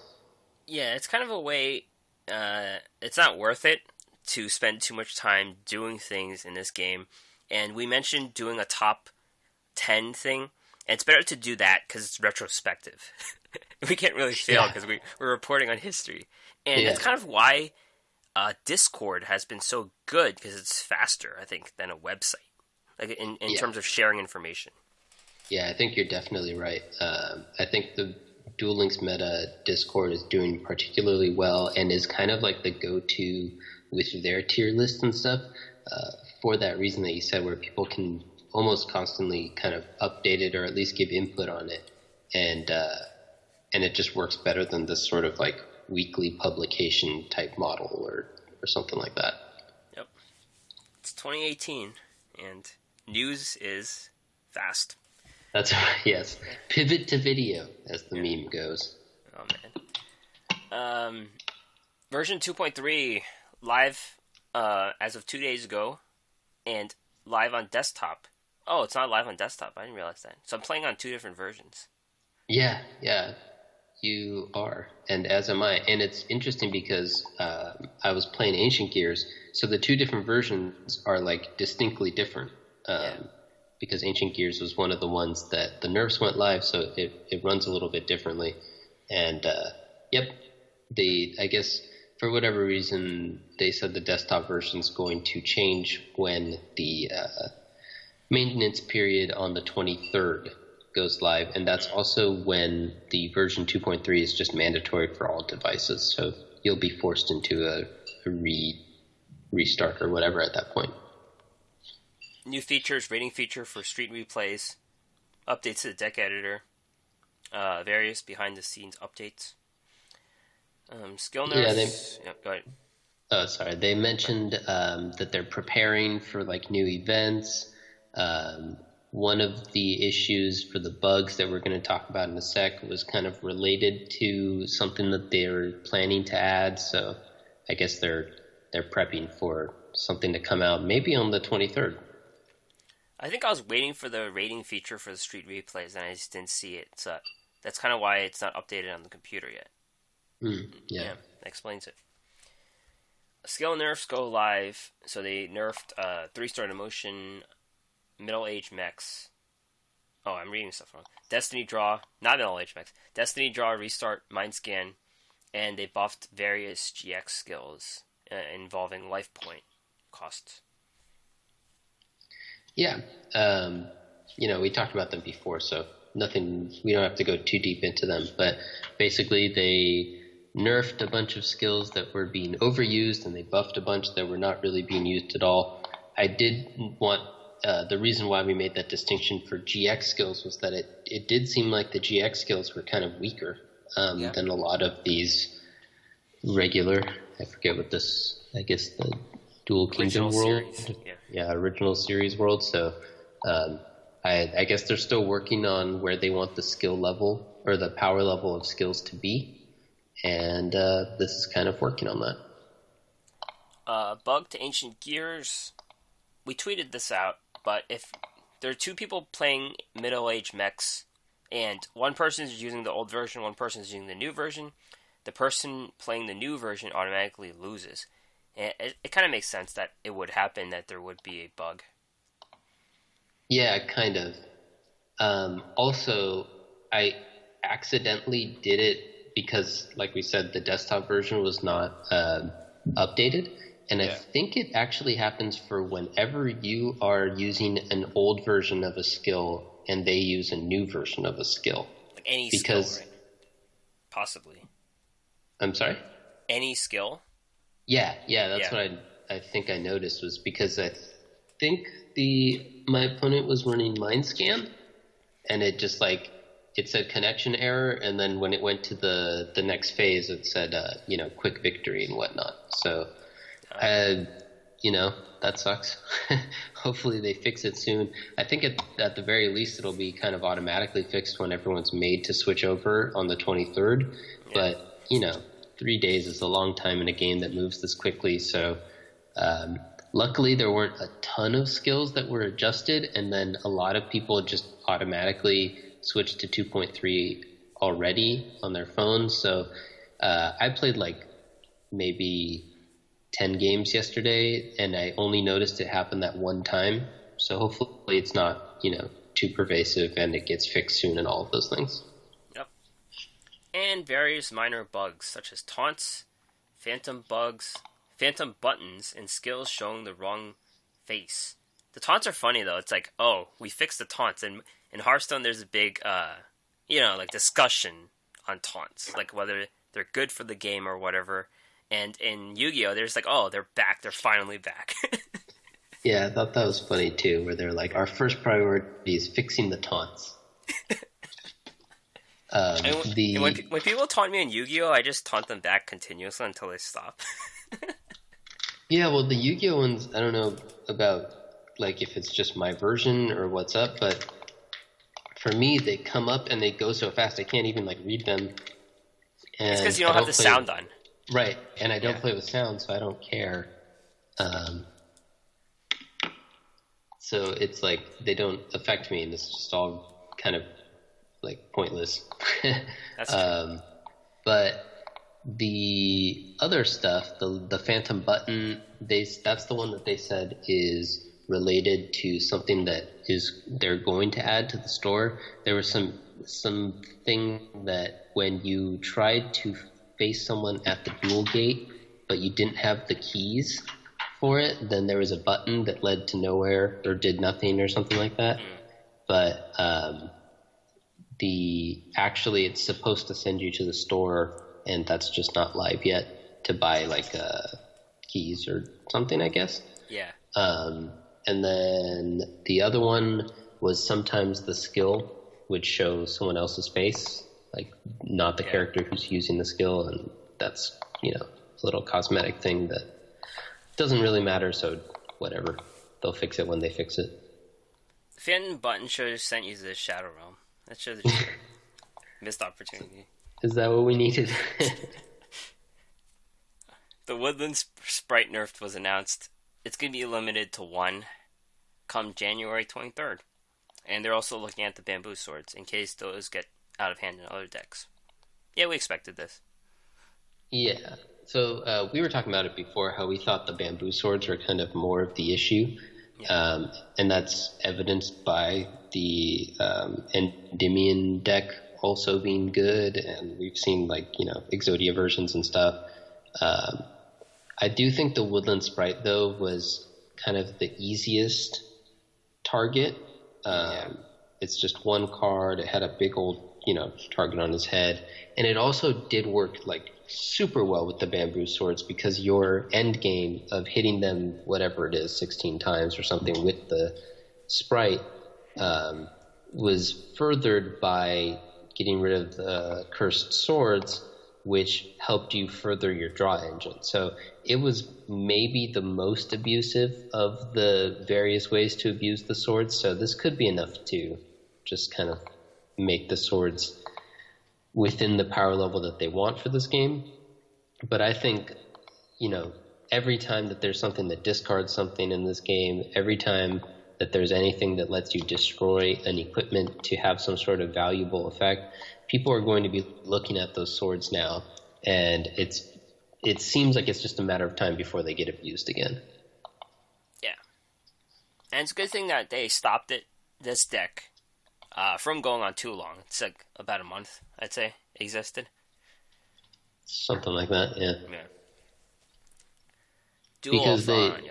Yeah, it's kind of a way, it's not worth it to spend too much time doing things in this game, and we mentioned doing a top 10 thing, and it's better to do that because it's retrospective. We can't really fail because we're reporting on history, and that's kind of why Discord has been so good, because it's faster, I think, than a website, like in terms of sharing information. Yeah, I think you're definitely right. I think the Duel Links meta Discord is doing particularly well and is kind of like the go-to with their tier list and stuff for that reason that you said, where people can almost constantly kind of update it or at least give input on it, and it just works better than this sort of like weekly publication type model or something like that. Yep. It's 2018 and news is fast. That's right, yes. Pivot to video, as the meme goes. Oh man. Version 2.3 live as of 2 days ago, and live on desktop. Oh, it's not live on desktop. I didn't realize that. So I'm playing on two different versions. Yeah. You are, and as am I. And it's interesting because I was playing Ancient Gears, so the two different versions are like distinctly different. Because Ancient Gears was one of the ones that the Nerfs went live, so it runs a little bit differently. And I guess for whatever reason, they said the desktop version is going to change when the maintenance period on the 23rd goes live, and that's also when the version 2.3 is just mandatory for all devices, so you'll be forced into a restart or whatever at that point. New features, rating feature for street replays, updates to the deck editor, various behind the scenes updates, skill nerfs. Go ahead. Oh, sorry. They mentioned that they're preparing for like new events. One of the issues for the bugs that we're going to talk about in a sec was kind of related to something that they're planning to add. So I guess they're prepping for something to come out maybe on the 23rd. I think I was waiting for the rating feature for the street replays, and I just didn't see it. So that's kind of why it's not updated on the computer yet. Yeah, that explains it. Skill nerfs go live. So they nerfed 3-star emotion, middle-aged mechs, Oh, I'm reading stuff wrong. Destiny Draw, not Middle Age Mechs. Destiny Draw, Restart, Mind Scan, and they buffed various GX skills involving life point costs. Yeah. We talked about them before, so we don't have to go too deep into them. But basically, they nerfed a bunch of skills that were being overused, and they buffed a bunch that were not really being used at all. I did want the reason why we made that distinction for GX skills was that it did seem like the GX skills were kind of weaker than a lot of these regular. I forget what this. I guess the Dual Kingdom world. Series. Original series world. So I guess they're still working on where they want the skill level or the power level of skills to be, and this is kind of working on that. Bug to Ancient Gears. We tweeted this out, but if there are two people playing middle-aged mechs, and one person is using the old version, one person is using the new version, the person playing the new version automatically loses. And it kind of makes sense that it would happen, that there would be a bug. Yeah, kind of. Also, I accidentally did it because, like we said, the desktop version was not updated. And I think it actually happens for whenever you are using an old version of a skill and they use a new version of a skill. Like any skill, right? Possibly. I'm sorry? Any skill? Yeah, that's what I think I noticed, was because I think my opponent was running Mind Scan, and it just it said connection error, and then when it went to the next phase, it said quick victory and whatnot. So that sucks. Hopefully they fix it soon. I think at the very least it'll be kind of automatically fixed when everyone's made to switch over on the 23rd. Yeah. But 3 days is a long time in a game that moves this quickly. So luckily there weren't a ton of skills that were adjusted, and then a lot of people just automatically switched to 2.3 already on their phones. So I played maybe 10 games yesterday, and I only noticed it happen that one time. So hopefully it's not, too pervasive and it gets fixed soon and all of those things. Yep. And various minor bugs such as taunts, phantom bugs, phantom buttons, and skills showing the wrong face. The taunts are funny though. It's like, oh, we fixed the taunts. And in Hearthstone there's a big, discussion on taunts. Like whether they're good for the game or whatever. And in Yu-Gi-Oh, there's oh, they're back. They're finally back. Yeah, I thought that was funny too, where they're like, our first priority is fixing the taunts. When people taunt me in Yu-Gi-Oh, I just taunt them back continuously until they stop. Yeah, well, the Yu-Gi-Oh ones, I don't know about if it's just my version or what's up, but for me, they come up and they go so fast I can't even read them. And it's because you don't have the sound on. Right, and I don't play with sound, so I don't care. So it's they don't affect me, and it's just all kind of pointless. That's true. But the other stuff, the phantom button, that's the one that they said is related to something that they're going to add to the store. There was something that when you tried to face someone at the duel gate, but you didn't have the keys for it, then there was a button that led to nowhere or did nothing or something like that. But actually it's supposed to send you to the store, and that's just not live yet, to buy keys or something, I guess. Yeah. And then the other one was sometimes the skill would show someone else's face, not the character who's using the skill, and that's a little cosmetic thing that doesn't really matter, so whatever. They'll fix it when they fix it. The Phantom button should have sent you to the Shadow Realm. That should have just missed opportunity. Is that what we needed? The Woodland Sprite Nerf was announced. It's going to be limited to one come January 23rd. And they're also looking at the bamboo swords in case those get out of hand in other decks. Yeah, we expected this. Yeah. So we were talking about it before, how we thought the bamboo swords were kind of more of the issue. Yeah. And that's evidenced by the Endymion deck also being good, and we've seen Exodia versions and stuff. I do think the Woodland Sprite though was kind of the easiest target. It's just one card. It had a big old target on his head, and it also did work super well with the bamboo swords, because your end game of hitting them, whatever it is, 16 times or something with the Sprite was furthered by getting rid of the cursed swords, which helped you further your draw engine. So it was maybe the most abusive of the various ways to abuse the swords. So this could be enough to just kind of make the swords within the power level that they want for this game. But I think, every time that there's something that discards something in this game, every time that there's anything that lets you destroy an equipment to have some sort of valuable effect, people are going to be looking at those swords now, and it seems like it's just a matter of time before they get abused again. Yeah. And it's a good thing that they stopped this deck from going on too long. It's about a month, I'd say, existed. Something like that, yeah. Duel-a-Thon.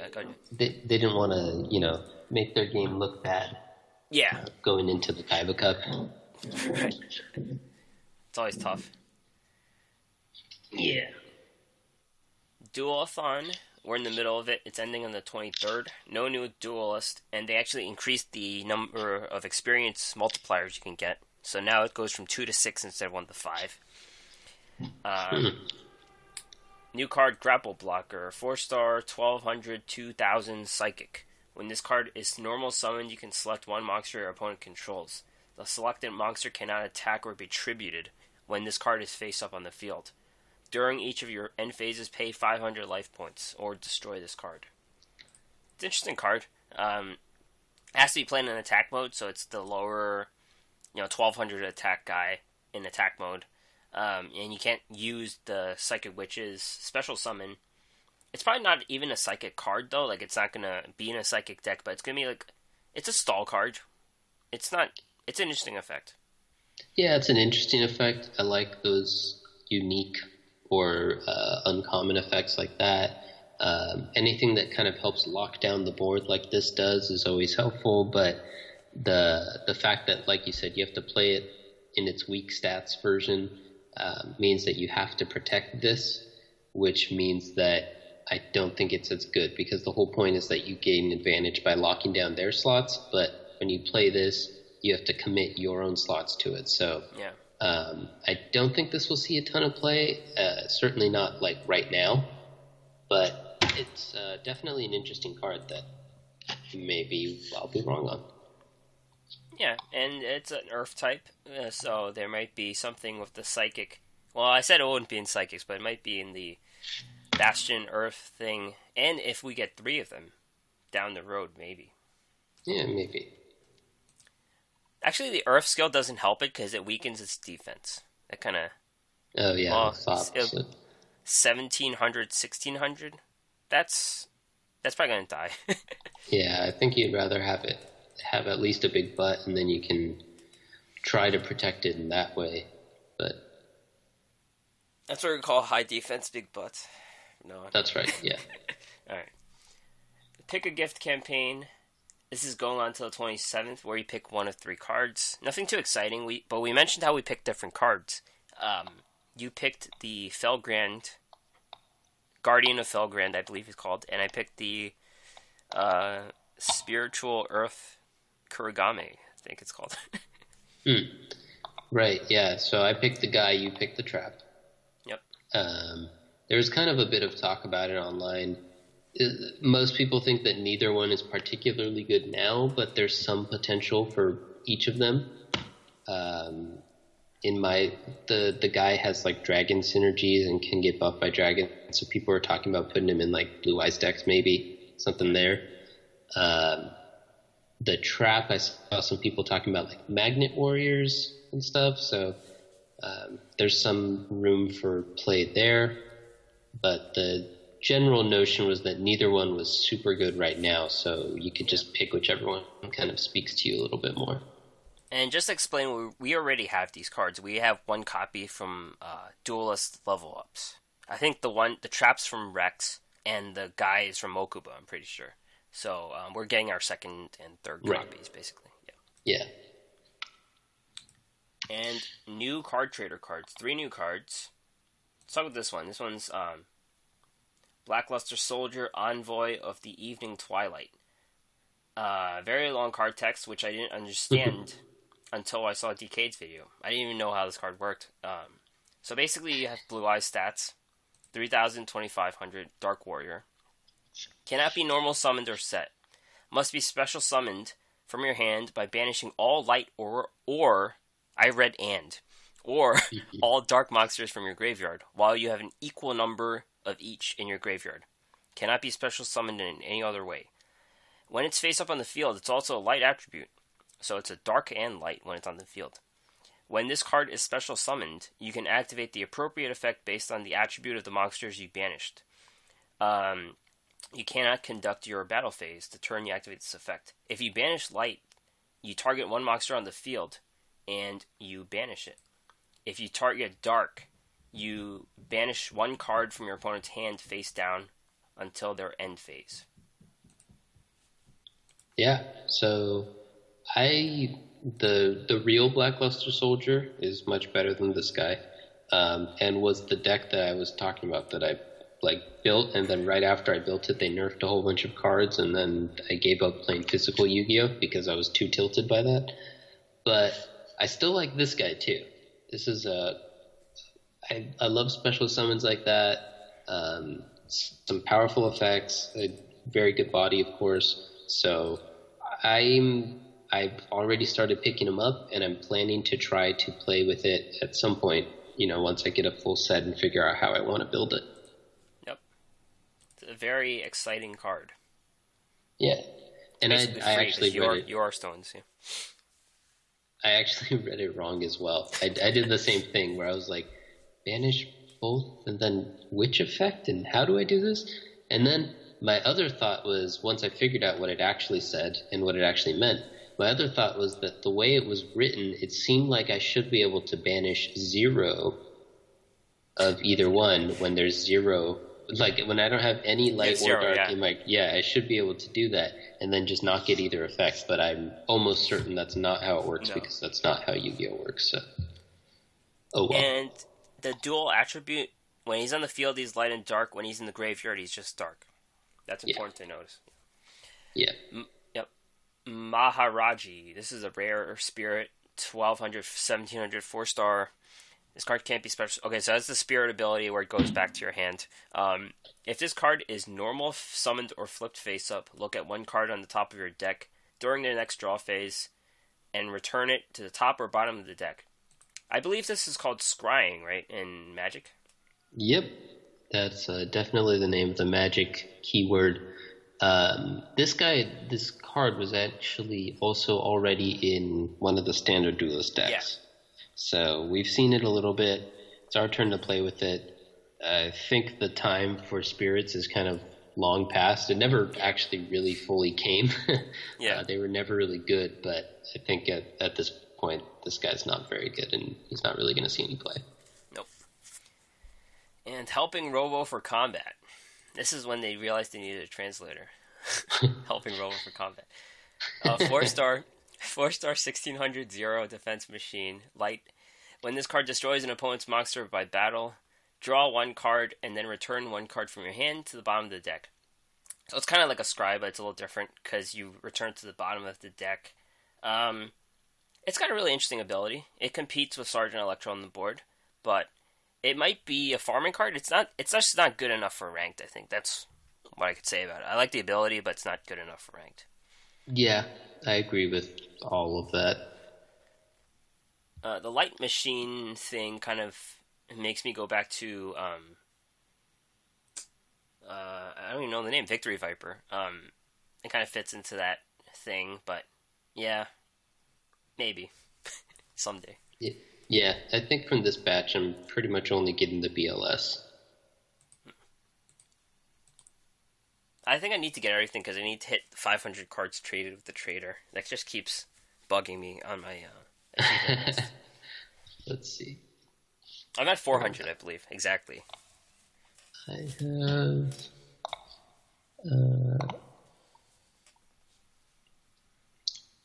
They didn't want to, make their game look bad. Yeah. Going into the Kaiba Cup. Right. It's always tough. Yeah. Duel-a-Thon, we're in the middle of it. It's ending on the 23rd. No new duelist, and they actually increased the number of experience multipliers you can get. So now it goes from 2 to 6 instead of 1 to 5. New card, Grapple Blocker, 4-star, 1200, 2000 Psychic. When this card is normal summoned, you can select one monster your opponent controls. The selected monster cannot attack or be tributed when this card is face up on the field. During each of your end phases, pay 500 life points or destroy this card. It's an interesting card. It has to be played in attack mode, so it's the lower, 1200 attack guy in attack mode. And you can't use the Psychic Witch's special summon. It's probably not even a Psychic card, though. It's not going to be in a Psychic deck, but it's going to be it's a stall card. It's an interesting effect. Yeah, it's an interesting effect. I like those unique or uncommon effects like that. Anything that kind of helps lock down the board like this does is always helpful, but the fact that, like you said, you have to play it in its weak stats version means that you have to protect this, which means that I don't think it's as good, because the whole point is that you gain advantage by locking down their slots, but when you play this, you have to commit your own slots to it. So yeah. I don't think this will see a ton of play, certainly not right now, but it's definitely an interesting card that maybe I'll be wrong on. Yeah, and it's an Earth type, so there might be something with the Psychic. Well, I said it wouldn't be in Psychics, but it might be in the Bastion Earth thing, and if we get 3 of them down the road, maybe. Yeah, maybe. Actually, the Earth skill doesn't help it because it weakens its defense. That kind of... Oh, yeah, it's opposite. 1700, 1600? That's probably going to die. Yeah, I think you'd rather have at least a big butt, and then you can try to protect it in that way. But that's what we call high defense, big butt. No, that's right. Yeah. All right. Pick a gift campaign. This is going on until the 27th, where you pick one of 3 cards. Nothing too exciting. But we mentioned how we picked different cards. You picked the Felgrand, Guardian of Felgrand, I believe it's called, and I picked the Spiritual Earth Kurigame, I think it's called. Right, yeah. So I picked the guy, you picked the trap. Yep. There's kind of a bit of talk about it online. Most people think that neither one is particularly good now, but there's some potential for each of them. The guy has dragon synergies and can get buffed by dragon, so people are talking about putting him in Blue Eyes decks, maybe something there. The trap, I saw some people talking about Magnet Warriors and stuff, so there's some room for play there, but the general notion was that neither one was super good right now, so you could just pick whichever one kind of speaks to you a little bit more. And just to explain, we already have these cards. We have one copy from Duelist Level Ups. I think the trap's from Rex, and the guy is from Mokuba, I'm pretty sure. So we're getting our second and third copies, basically. Yeah. And new card trader cards. 3 new cards. Let's talk about this one. This one's Blackluster Soldier, Envoy of the Evening Twilight. Very long card text, which I didn't understand until I saw DK's video. I didn't even know how this card worked. So basically, you have Blue Eyes stats. 3,000, 2,500, Dark Warrior. Cannot be normal summoned or set. Must be special summoned from your hand by banishing all light or I read or all dark monsters from your graveyard, while you have an equal number of each in your graveyard. Cannot be special summoned in any other way. When it's face up on the field, it's also a light attribute, so it's a dark and light when it's on the field. When this card is special summoned, you can activate the appropriate effect based on the attribute of the monsters you banished. You cannot conduct your battle phase the turn you activate this effect. If you banish light, you target one monster on the field, and you banish it. If you target dark, you banish one card from your opponent's hand face down until their end phase. Yeah, so the real Blackluster Soldier is much better than this guy, and was the deck that I was talking about that I built, and then right after I built it, they nerfed a whole bunch of cards, and then I gave up playing physical Yu-Gi-Oh because I was too tilted by that. But I still like this guy too. This is I love special summons like that. Some powerful effects, a very good body, of course. So I've already started picking them up, and I'm planning to try to play with it at some point. Once I get a full set and figure out how I want to build it. Yep, it's a very exciting card. Yeah, and I actually read it. You are stones. Yeah. I actually read it wrong as well. I did the same thing where I was like, banish both, and then which effect, and how do I do this? And then my other thought was, once I figured out what it actually said and what it actually meant, my other thought was that the way it was written, it seemed like I should be able to banish 0 of either one when there's 0. Like, when I don't have any light or dark in my... Yeah, I should be able to do that and then just not get either effect, but I'm almost certain that's not how it works because that's not how Yu-Gi-Oh works, so... Oh, well. And the dual attribute, when he's on the field, he's light and dark. When he's in the graveyard, he's just dark. That's important to notice. Yeah. Yep. Maharaji. This is a rare spirit, 1,200, 1,700, 4-star. This card can't be special. Okay, so that's the spirit ability where it goes back to your hand. If this card is normal, summoned, or flipped face up, look at one card on the top of your deck during the next draw phase and return it to the top or bottom of the deck. I believe this is called scrying, right, in Magic? Yep. That's definitely the name of the Magic keyword. This card was actually also already in one of the standard Duelist decks. Yeah. So we've seen it a little bit. It's our turn to play with it. I think the time for spirits is kind of long past. It never actually really fully came. Yeah. They were never really good, but I think at this point, this guy's not very good, and he's not really going to see any play. Nope. And helping Robo for combat. This is when they realized they needed a translator. Helping Robo for combat. 4-star, 1600 0 defense machine, light. When this card destroys an opponent's monster by battle, draw one card and then return one card from your hand to the bottom of the deck. So it's kind of like a scribe, but it's a little different because you return to the bottom of the deck. It's got a really interesting ability. It competes with Sergeant Electro on the board, but it might be a farming card. It's just not good enough for ranked, I think. That's what I could say about it. I like the ability, but it's not good enough for ranked. Yeah, I agree with all of that. The light machine thing kind of makes me go back to, I don't even know the name, Victory Viper. It kind of fits into that thing, but yeah, maybe. Someday. Yeah, I think from this batch I'm pretty much only getting the BLS. I think I need to get everything because I need to hit 500 cards traded with the trader. That just keeps bugging me on my Let's see. I'm at 400, I believe. Exactly. I have...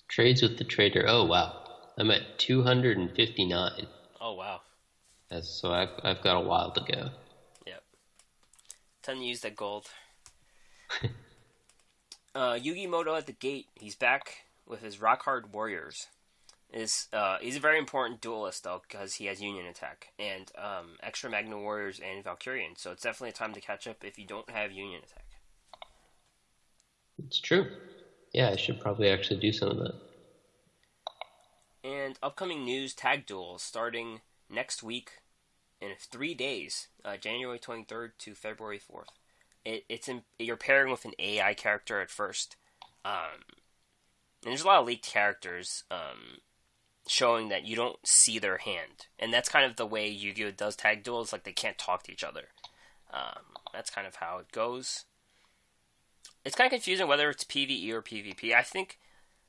trades with the trader. Oh, wow. I'm at 259. Oh, wow. So I've got a while to go. Yep. Time to use that gold. Yugi Muto at the gate. He's back with his rock hard warriors. He's a very important duelist though because he has union attack and extra magna warriors and Valkyrian. So it's definitely a time to catch up if you don't have union attack. It's true. Yeah, I should probably actually do some of that. And upcoming news: tag duels starting next week in 3 days, January 23rd to February 4th. You're pairing with an AI character at first. And there's a lot of leaked characters showing that you don't see their hand. And that's kind of the way Yu-Gi-Oh! Does tag duels, like they can't talk to each other. That's kind of how it goes. It's kind of confusing whether it's PvE or PvP. I think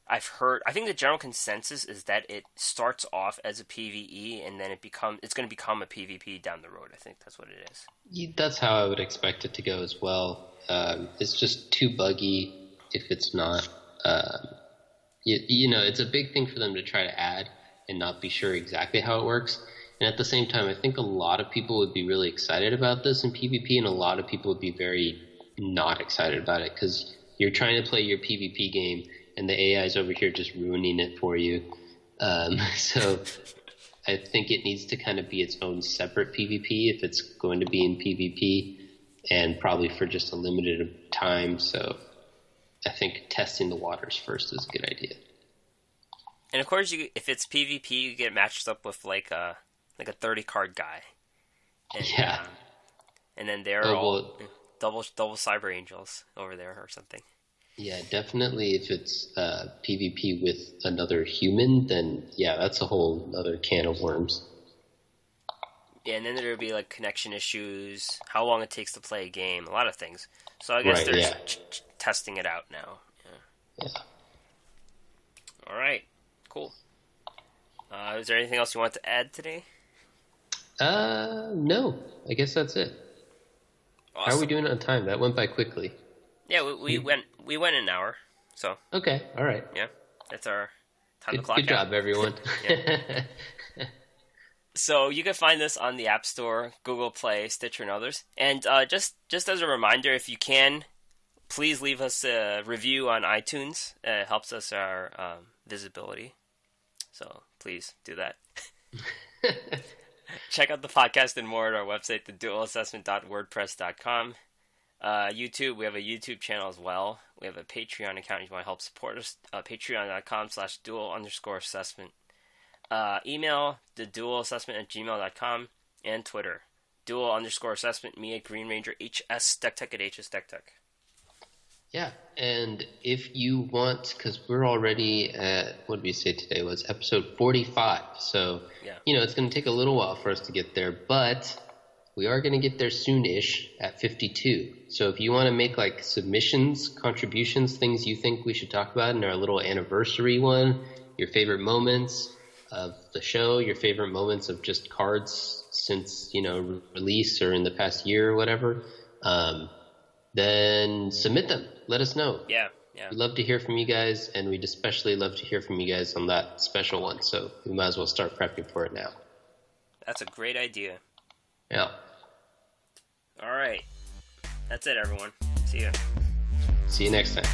the general consensus is that it starts off as a PvE and then it's going to become a PvP down the road. I think that's what it is. That's how I would expect it to go as well. It's just too buggy if it's not. It's a big thing for them to try to add and not be sure exactly how it works. And at the same time, I think a lot of people would be really excited about this in PvP, and a lot of people would be very not excited about it because you're trying to play your PvP game and the AI is over here just ruining it for you. So I think it needs to kind of be its own separate PvP if it's going to be in PvP, and probably for just a limited time. So I think testing the waters first is a good idea. And of course, if it's PvP, you get matched up with like a 30-card guy. And, yeah. And then they're all double Cyber Angels over there or something. Yeah, definitely. If it's PvP with another human, then yeah, that's a whole other can of worms. Yeah, and then there'll be like connection issues, how long it takes to play a game, a lot of things. So I guess they're testing it out now. Yeah. All right. Cool. Is there anything else you want to add today? No. I guess that's it. Awesome. How are we doing on time? That went by quickly. Yeah, we went an hour. So. Okay. All right. Yeah, that's our time to clock out. Good job, everyone. So you can find this on the App Store, Google Play, Stitcher, and others. And just as a reminder, if you can, please leave us a review on iTunes. It helps us our visibility. So please do that. Check out the podcast and more at our website, theduelassessment.wordpress.com. YouTube, we have a YouTube channel as well. We have a Patreon account if you want to help support us. Patreon.com/duel_assessment. Email theduelassessment@gmail.com, and Twitter duel_assessment, me at Green Ranger, HS DeckTech at HS DeckTech. Yeah, and if you want, because we're already at, what did we say today was episode 45, so it's going to take a little while for us to get there, but we are going to get there soon-ish at 52. So if you want to make like submissions, contributions, things you think we should talk about in our little anniversary one, your favorite moments of the show, your favorite moments of just cards since, release or in the past year or whatever, then submit them. Let us know. Yeah. We'd love to hear from you guys, and we'd especially love to hear from you guys on that special one, so we might as well start prepping for it now. That's a great idea. Yeah. All right. That's it, everyone. See ya. See you next time.